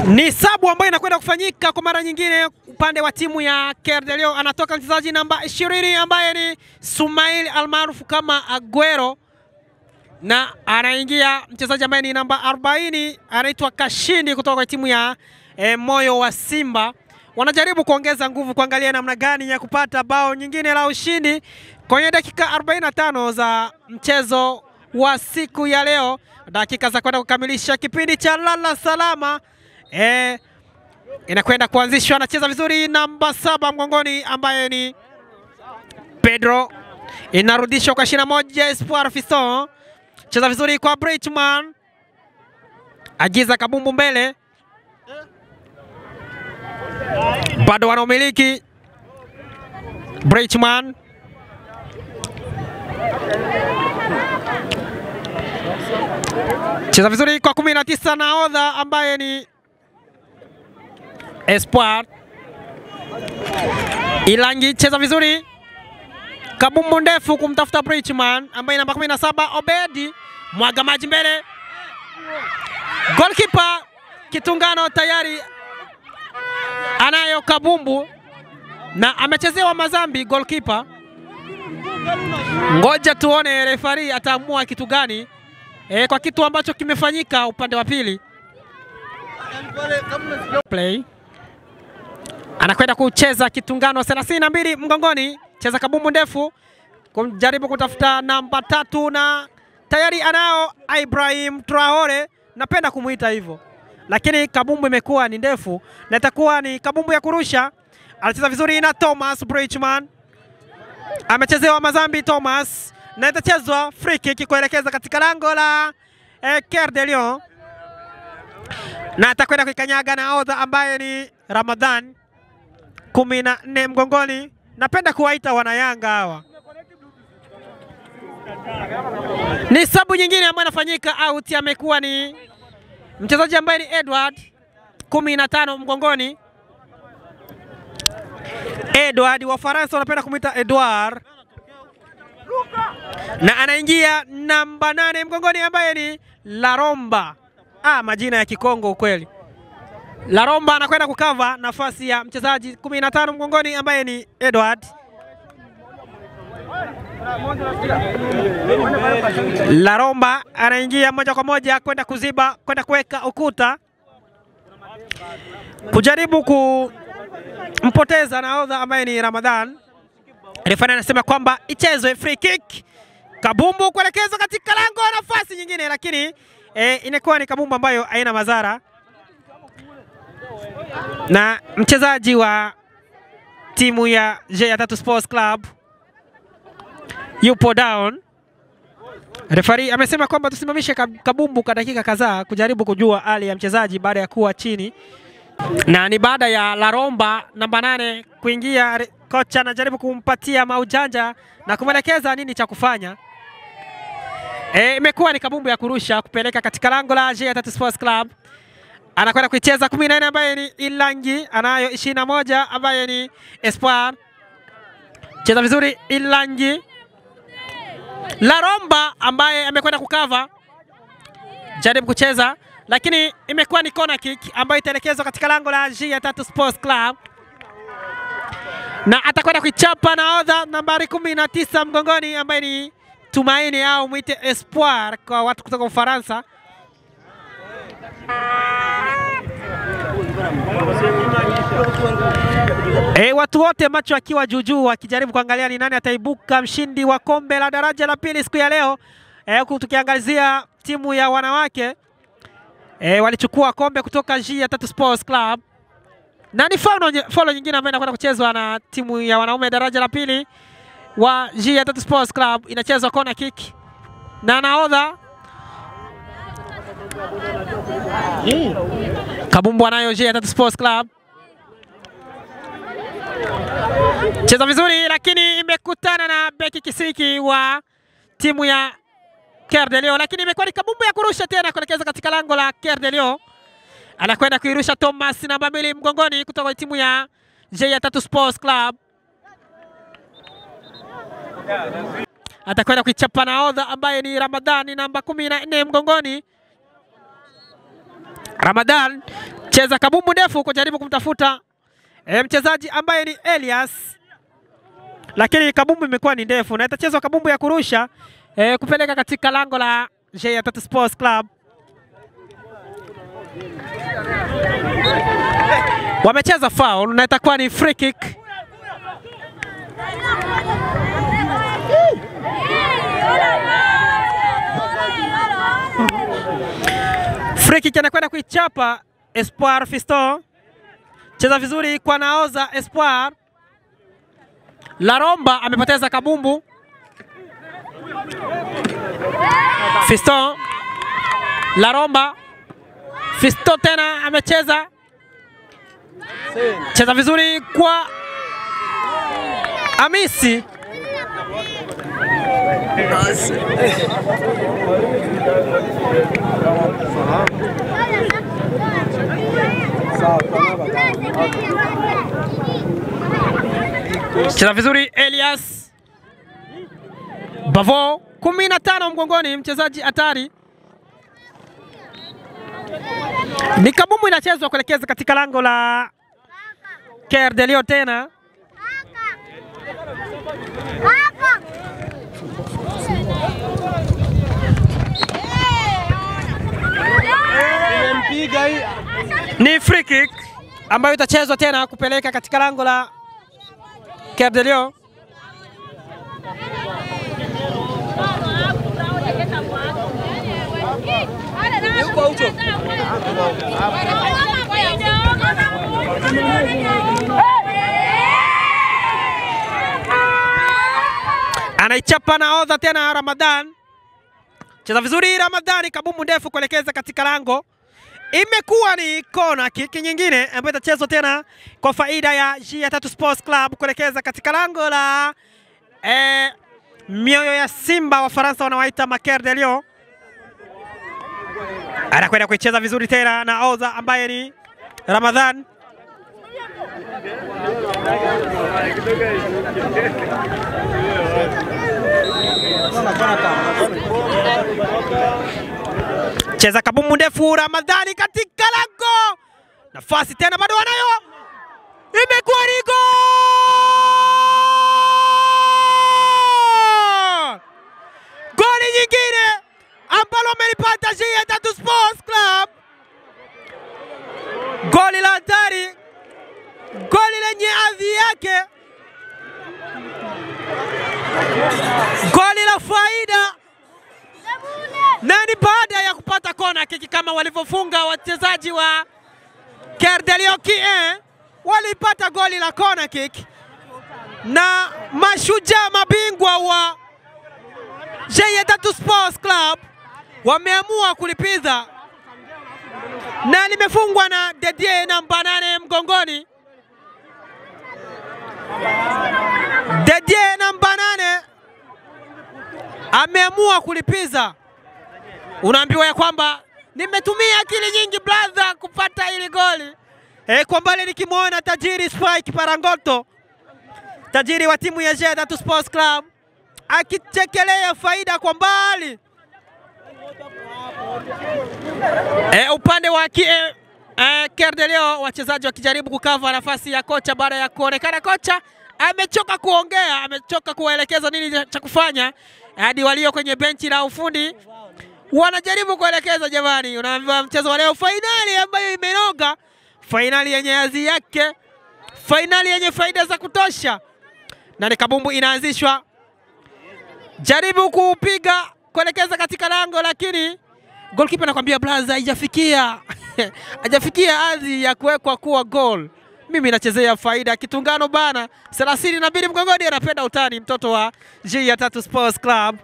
Ni sabu ambayo inakwenda kufanyika kwa mara nyingine upande wa timu ya Kerdelio. Anatoka mchezaji namba 20 ambaye ni Sumail almaarufu kama Aguero, na anaingia mchezaji ambaye ni namba 40 anaitwa Kashindi kutoka kwa timu ya moyo wa Simba. Wanajaribu kuongeza nguvu kuangalia namna gani ya kupata bao nyingine la ushindi kwenye dakika 45 za mchezo wa siku ya leo, dakika za kwenda kukamilisha kipindi cha lala salama. Inakwenda kuanzishwa, anacheza vizuri namba 7 mgongoni ambaye ni Pedro. Inarudishwa kwa 21 Espoir Fiston. Cheza vizuri kwa Bridgman. Agiza kabumbu mbele. Bado wanaumiliki Bridgman. Cheza vizuri kwa 19 nahodha ambaye ni Espoir. Ilangi cheza vizuri. Kabumbu ndefu kumtafuta Bridgman ambaye namba 17 Obedi. Mwaga maji mbele. Goalkeeper Kitungano tayari anayo kabumbu na amechezewa mazambi goalkeeper. Ngoja tuone referee ataamua kitu gani kwa kitu ambacho kimefanyika upande wa pili. Play. Anakwenda kucheza Kitungano 32 mgongoni, cheza kabumbu ndefu kujaribu kutafuta namba 3 na tayari anao Ibrahim Traore, napenda kumuita hivyo, lakini kabumbu imekuwa ni ndefu na itakuwa ni kabumbu ya kurusha. Anacheza vizuri na Thomas Bridgman, amechezewa mazambi Thomas, na itachezwa free kick kuelekeza katika lango la Kerdelio, na atakwenda kuikanyaga na odha ambaye ni Ramadhan 14 mgongoni. Napenda kuwaita wanayanga hawa. Ni sabu nyingine ambayo inafanyika out, amekuwa ni mchezaji ambaye ni Edward 15 mgongoni. Edward wa Faransa wanapenda kumuita Edward, na anaingia namba 8 mgongoni ambaye ni Laromba. majina ya Kikongo ukweli. Laromba anakwenda kukava nafasi ya mchezaji 15 mgongoni ambaye ni Edward. Laromba anaingia moja kwa moja kwenda kuziba, kwenda kuweka ukuta, kujaribu kumpoteza nahodha ambaye ni Ramadhan. Refari anasema kwamba ichezwe free kick. Kabumbu kuelekezwa katika lango, nafasi nyingine, lakini inakuwa ni kabumbu ambayo haina madhara, na mchezaji wa timu ya J3 Sports Club yupo down. Refari amesema kwamba tusimamishe kabumbu kwa dakika kadhaa kujaribu kujua hali ya mchezaji baada ya kuwa chini, na ni baada ya Laromba namba 8 kuingia. Kocha anajaribu kumpatia maujanja na kumwelekeza nini cha kufanya. Imekuwa ni kabumbu ya kurusha kupeleka katika lango la J3 Sports Club. Anakwenda kuicheza 14 ambaye ni Ilangi, anayo 21 ambaye ni Espoir. Cheza vizuri Ilangi. Laromba ambaye amekwenda kukava, jaribu kucheza, lakini imekuwa ni corner kick ambayo itaelekezwa katika lango la J3 Sports Club, na atakwenda kuichapa nahodha nambari 19 mgongoni ambaye ni Tumaini au muite Espoir kwa watu kutoka Ufaransa. Watu wote macho akiwa juu wakijaribu kuangalia ni nani ataibuka mshindi wa kombe la daraja la pili siku ya leo. Huku tukiangazia timu ya wanawake walichukua kombe kutoka J3 Sports Club, na ni follow nyingine ambayo inakwenda kuchezwa na timu ya wanaume daraja la pili wa J3 Sports Club. Inachezwa corner kick na nahodha kabumbu anayo J3 Sports Club. Cheza vizuri, lakini imekutana na beki kisiki wa timu ya Cœur de Lion, lakini imekuwa ni kabumbu ya kurusha tena kuelekeza katika lango la Cœur de Lion. Anakwenda kuirusha Thomas namba 2 mgongoni kutoka timu ya J3 Sports Club. Atakwenda kuichapa nahodha ambaye ni Ramadhan namba 14 mgongoni. Ramadhan cheza kabumbu ndefu kujaribu kumtafuta mchezaji ambaye ni Elias, lakini kabumbu imekuwa ni ndefu na itachezwa kabumbu ya kurusha kupeleka katika lango la J3 Sports Club. Wamecheza foul na itakuwa ni free kick. Free kick anakwenda kuichapa Espoir Fiston. Cheza vizuri kwa naoza Espoir. Laromba amepoteza kabumbu. Fiston. Laromba. Fiston tena amecheza. Cheza vizuri kwa Hamisi. Cheza vizuri Elias. Bavo 15 mgongoni, mchezaji hatari. Ni kabumbu inachezwa kuelekeza katika lango la Cœur de Lion tena. Ni free kick ambayo itachezwa tena kupeleka katika lango la Cœur de Lion. Anaichapa nahodha tena Ramadhan. Cheza vizuri Ramadhani, kabumbu ndefu kuelekeza katika lango. Imekuwa ni kona kick nyingine ambayo itachezwa tena kwa faida ya J3 Sports Club kuelekeza katika lango la mioyo ya Simba wa Faransa wanawaita Cœur de Lion. Anakwenda kuicheza vizuri tena na Oza ambaye ni Ramadhan. Cheza kabumbu ndefu Ramadhani katika lango. Nafasi tena bado wanayo. Imekuwa ni goal! Goli nyingine ambalo amelipata J3 Sports Club. Goli la hatari. Goli lenye hadhi yake. Goli la faida. Na ni baada ya kupata kona kiki kama walivyofunga wachezaji wa Cœur de Lion Kie, walipata goli la kona kick na mashujaa mabingwa wa J3 Sports Club wameamua kulipiza, na limefungwa na Didier namba 8 mgongoni. Didier namba 8 ameamua kulipiza. Unaambiwa ya kwamba nimetumia akili nyingi brother kupata hili goli. Kwa mbali nikimwona tajiri Spike Parangoto, tajiri wa timu ya J3 Sports Club, akichekelea faida kwa mbali. Upande wa Cœur de Lion wachezaji wakijaribu kukava nafasi ya kocha baada ya kuonekana kocha amechoka kuongea, amechoka kuwaelekeza nini cha kufanya, hadi walio kwenye benchi la ufundi wanajaribu kuelekeza. Jamani, unaambiwa mchezo wa leo finali ambayo imenoga, finali yenye hadhi yake, finali yenye faida za kutosha, na ni kabumbu inaanzishwa. Jaribu kupiga kuelekeza katika lango, lakini goalkeeper anakuambia blaza haijafikia hajafikia hadhi ya kuwekwa kuwa goal. Mimi nachezea faida kitungano bana. 32 mgongoni, anapenda utani mtoto wa J3 Sports Club.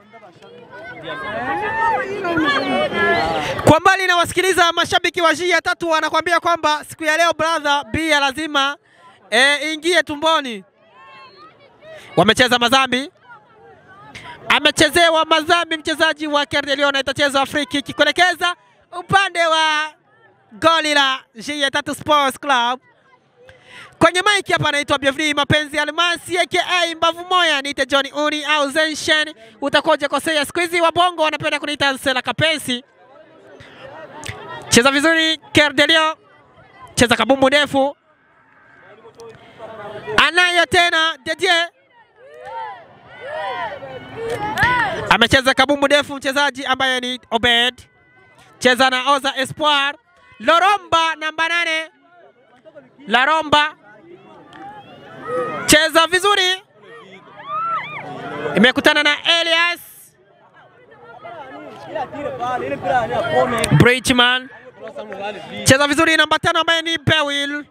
Kwa mbali na wasikiliza mashabiki wa J3 wanakuambia kwamba siku ya leo brother bia lazima ingie tumboni. Wamecheza madhambi. Amechezewa madhambi mchezaji wa Cœur de Lion, na itacheza free kick kuelekeza upande wa goli la J3 Sports Club. Kwenye mic hapa anaitwa Bienvenue Mapenzi Almasi aka Mbavu Moya, niite John Uni au Zenshen, utakoje kosea. Siku hizi wabongo wanapenda kuniita Nsela Kapensi. Cheza vizuri Cœur de Lion. Cheza kabumbu ndefu. Anayo tena Didier. Amecheza kabumbu ndefu mchezaji ambaye ni Obed. Cheza na Oza Espoir. Loromba namba 8. Laromba. Cheza vizuri. Imekutana na Elias. Bridgman. Cheza vizuri namba 5 ambaye ni Bewil.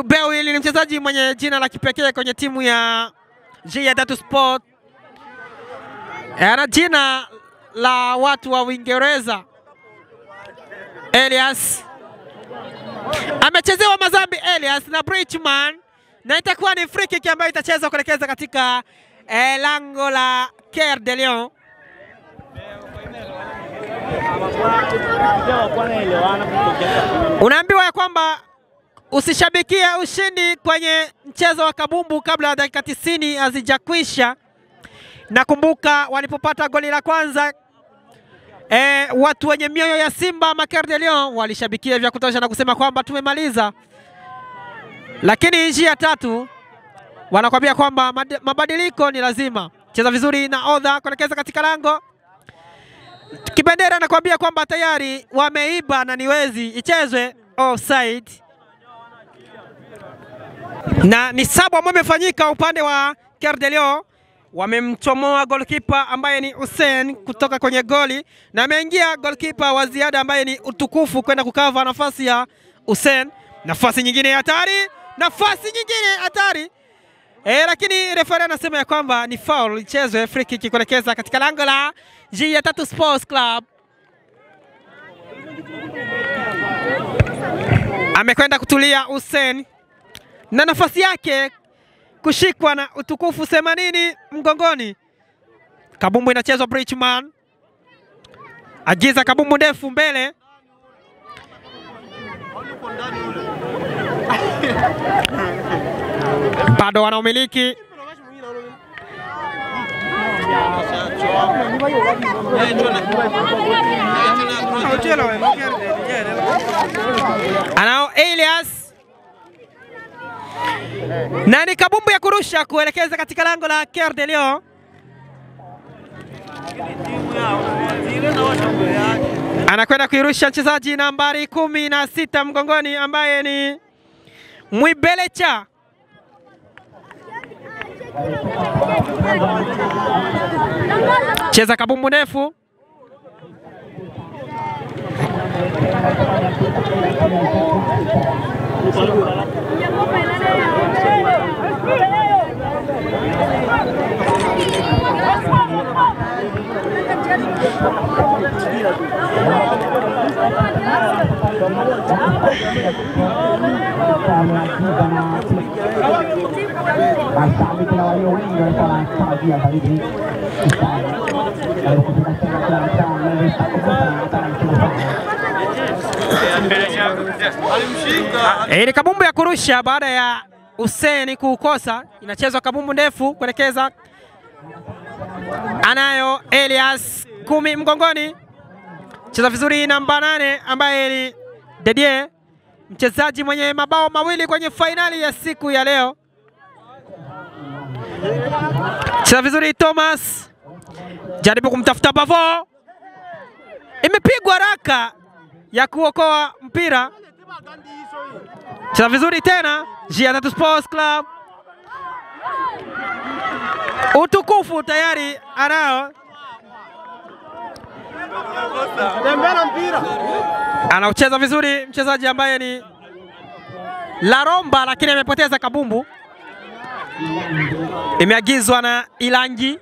Bewil ni mchezaji mwenye jina la kipekee kwenye timu ya J3 Sport. Ana jina la watu wa Uingereza. Elias. Amechezewa madhambi Elias na Bridgman, na itakuwa ni free kick ambayo itacheza kuelekeza katika lango la Cœur de Lion. Unaambiwa ya kwamba usishabikie ushindi kwenye mchezo wa kabumbu kabla ya dakika 90 hazijakwisha. Nakumbuka walipopata goli la kwanza watu wenye mioyo ya Simba Cœur de Lion walishabikia vya kutosha na kusema kwamba tumemaliza. Lakini J3 wanakuambia kwamba mabadiliko ni lazima. Cheza vizuri na Odha kuelekeza katika lango. Kibendera anakuambia kwamba tayari wameiba na niwezi ichezwe offside. Na ni sabu ambayo imefanyika upande wa Cœur de Lion. Wamemchomoa goalkeeper ambaye ni Hussein kutoka kwenye goli, na ameingia goalkeeper wa ziada ambaye ni Utukufu kwenda kukava nafasi ya Hussein. Nafasi nyingine hatari, nafasi nyingine hatari. Lakini referee anasema ya kwamba ni foul, ichezwe free kick kuelekeza katika lango la J3 Sports Club. Amekwenda kutulia Hussein na nafasi yake kushikwa na Utukufu 80 mgongoni. Kabumbu inachezwa Bridgman. Agiza kabumbu ndefu mbele. Bado wanaumiliki. Anao Elias. Na ni kabumbu ya kurusha kuelekeza katika lango la Cœur de Lion. Anakwenda kuirusha mchezaji nambari 16 mgongoni ambaye ni Mwibelecha. Cheza kabumbu ndefu. Ni kabumbu ya kurusha baada ya Hussein kukosa. Inachezwa kabumbu ndefu kuelekeza. Anayo Elias 10 mgongoni. Cheza vizuri namba 8 ambaye ni Didier, mchezaji mwenye mabao mawili kwenye fainali ya siku ya leo. Cheza vizuri Thomas. Jaribu kumtafuta Bavo. Imepigwa haraka ya kuokoa mpira. Cheza vizuri tena G3 Sports Club. Utukufu tayari anao. Anaucheza vizuri mchezaji ambaye ni Laromba, lakini amepoteza kabumbu. Imeagizwa na Ilangi.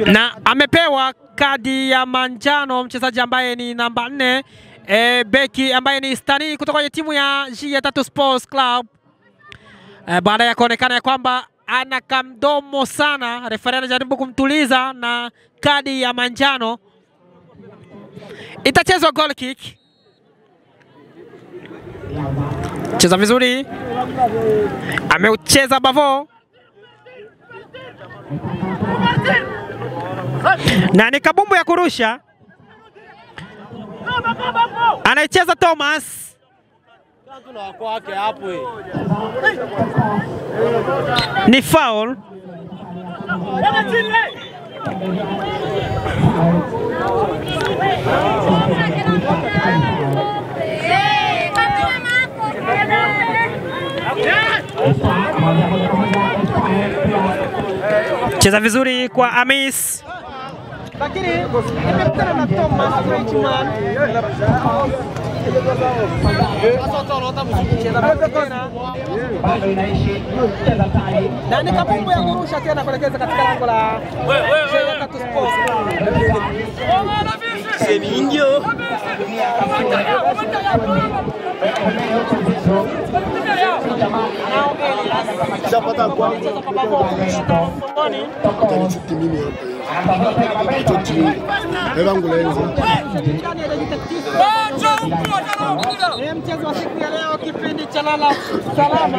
Na amepewa kadi ya manjano mchezaji ambaye ni namba 4, beki ambaye ni Stani kutoka kwenye timu ya G3 Sports Club. Baada ya kuonekana ya kwamba ana kamdomo sana, referee anajaribu kumtuliza na kadi ya manjano. Itachezwa goal kick. Cheza vizuri. Ameucheza Bavo. Na ni kabumbu ya kurusha. Anaicheza Thomas. Ni foul. Cheza vizuri kwa Amis. Lakini imekutana na Thomas Reichman. Na ni kabumbu ya kurusha tena kuelekeza katika lango la G3 Sports. Seminyo. Japata kwa mchezo wa siku ya leo, kipindi cha lala salama.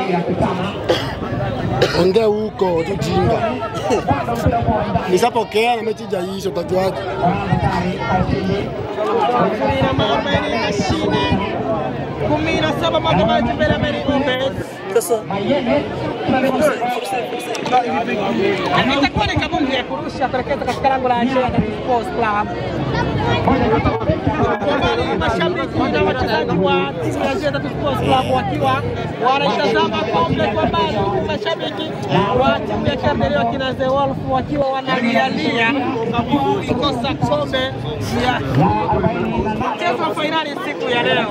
Ongea huko tujinga. Nisapokea na mechi jaisho tatuaje. Ina mambo ni mashine 17 magamaji mbele ya Mary Gomez. Itakuwa ni kabumbu ya kurusha kuelekeza katika lango la G3 Sports Club. Mashabiki na wachezaji wa timu ya G3 Sports Club wakiwa wanatazama kombe kwa mbali. Mashabiki wa timu ya Cœur de Lion kina The Wolf wakiwa wanalialia kuikosa kombe ya mchezo wa fainali siku ya leo.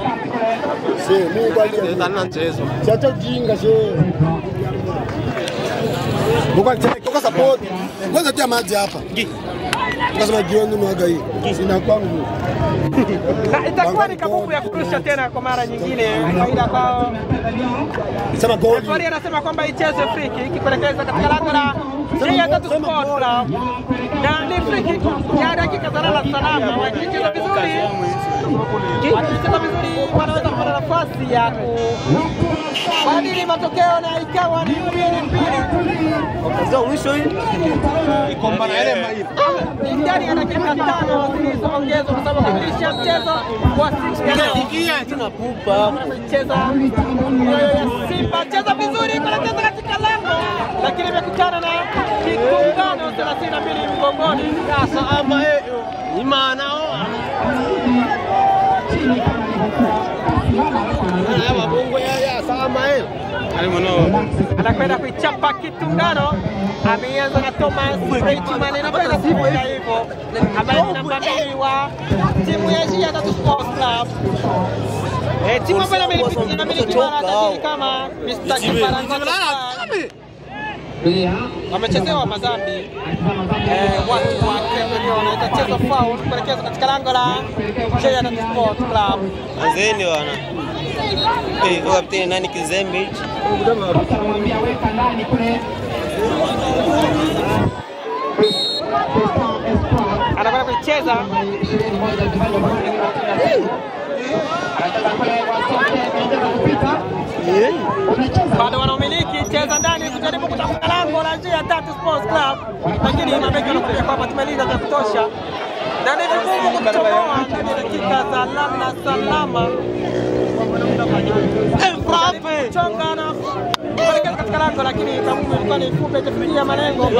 Mimi bali tena mchezo. Chacha jinga she. Boko kwa support. Ngoja tia maji hapa. Tukasema jioni mwaga hii. Sina kwangu. Na itakuwa ni kabumbu ya kurusha tena kwa mara nyingine. Faida kwao. Sema goal. Referee anasema kwamba ichezwe free kick kuelekeza katika lango la J3 Sport Club. Na ni free kick ya dakika za lala salama. Wakicheza vizuri. Wakicheza vizuri wanaweza kupata nafasi ya kubadili matokeo na ikawa ni 2-2. Ndio mwisho hii. Ikombana ile maifu. Ndani ya dakika 5 zilizoongezwa kwa sababu kukamilisha mchezo wa Sikia tunapupa. Cheza Simba cheza vizuri kuelekeza katika lango, lakini imekutana na kikungano 32 mgongoni. Sasa ama ni maana mabongo ya sama anakwenda kuichapa kitungano. Ameanza na Thomas Reichman, anakwenda kufunga hivyo, ambaye ni namba 2 wa timu ya J3 Sports Club. Timu ambayo inamiliki mara kama Mr. Kifaransa wamechezewa madhambi. Watu wa Kenya wanaweza cheza foul kuelekeza katika lango la J3 Sports Club. Azeni wana. Kapteni nani Kizembe? Anakwenda kuicheza. Bado wanaumiliki, cheza ndani kujaribu kutafuta lango la J3 Sports Club, lakini mabeki wanakuja kwamba tumeliza vya kutosha na ni vigumu kutoboa ndani ya dakika za lala salama. Mbappe chonga na kuelekea katika lango, lakini kabumbu ilikuwa ni fupi, itafikia malengo.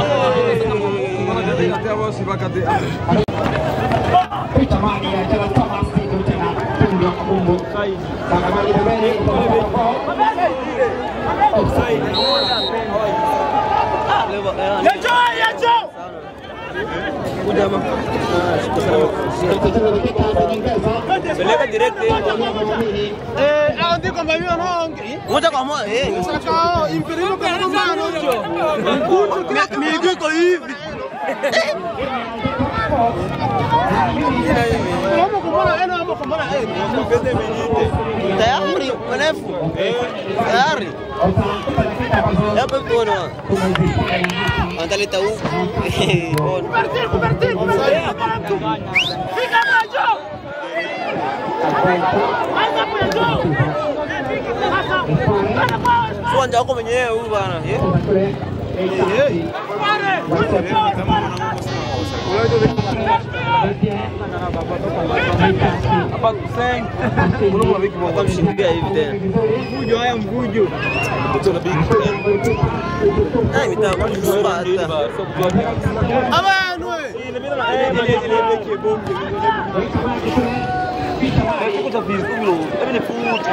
Peleka direct andi kwamba mimi anaonge moja kwa moja sasa imperimu kwa mano hicho miguu iko hivi kama kumona eno hapo kumona mpende mwenyewe tayari mrefu tayari hapo tuone antaleta huko Fica macho. Suanja wako mwenyewe huyu bana. Hapa kuseng. Mbona wiki mwa mshindia hivi tena. Mvujo haya mvujo. Kutoka big. Ai mitaka kusubata. Abantu we. Ile kibombe. Kuta vizuri. Hebu nifuta.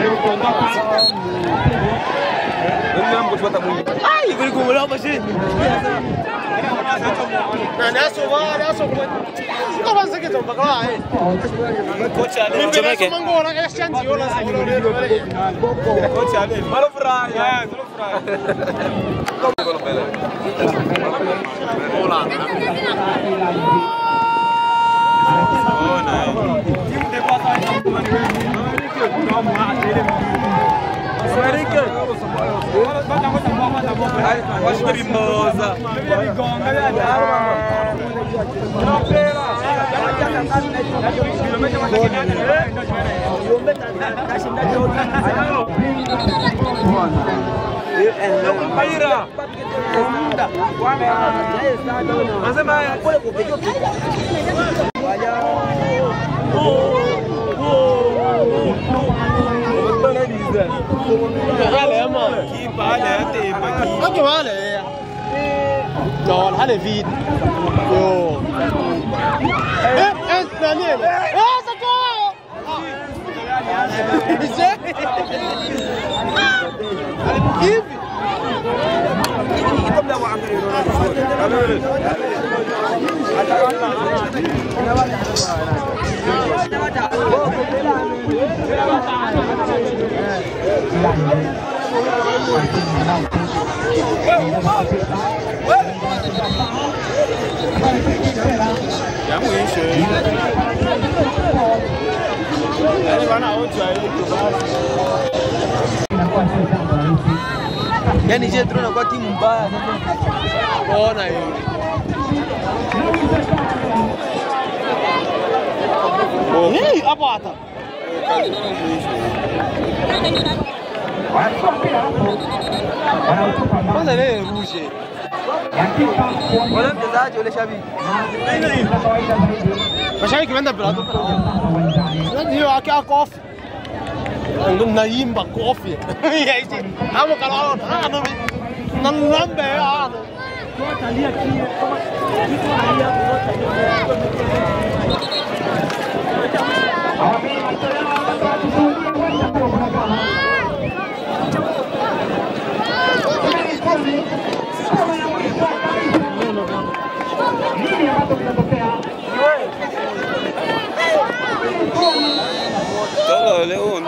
Ndio mko tupata mwingi. Ai, kuli kumula mashine. Na naso kwa. Kama sasa kitu mpaka wae. Kocha alichomeke. Mangora ya shanti yola sasa. Kocha ali. Malo fry. Ya, malo fry. Hola. Timu de passa John hade vid. Jo. Daniel. Ça quoi? Ya mwisho. Yaani bana wote Yaani je tunaona kwa timu mbaya sasa. Ona hiyo. Hapo hata. Kwanza leo rushe. Wala mchezaji wale shabiki. Mashabiki wenda bila tu. Ndio akia kofi. Ndio naimba kofi. Hapo kalao na nambe ano. Tuatalia kile kama kitu Todo León.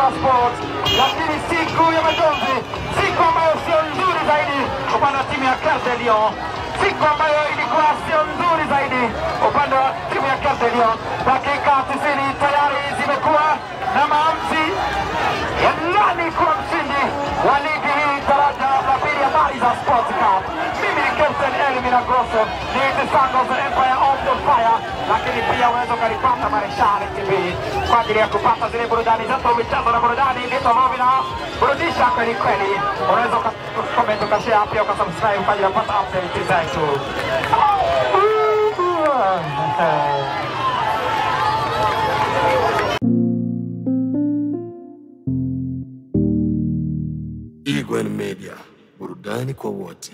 Lakini siku ya majonzi, siku ambayo sio nzuri zaidi upande wa timu ya Carte de Lion, siku ambayo ilikuwa sio nzuri zaidi upande wa timu ya Carte de Lion. Dakika 90 tayari zimekuwa na maamuzi ya nani kuwa mshindi wa ligi hii daraja la pili ya Mariza Sports Cup. Mimi ni Captain Eli Milagroso, ni The Sandals Empire of the Fire, lakini pia unaweza ukalipata Mareshali TV kwa ajili ya kupata zile burudani zote, michezo na burudani vitu ambavyo vinaburudisha kweli kweli. Unaweza ukakomment, ukashare, pia ukasubscribe kwa ajili ya kupata update zetu. Igwen Media, burudani kwa wote.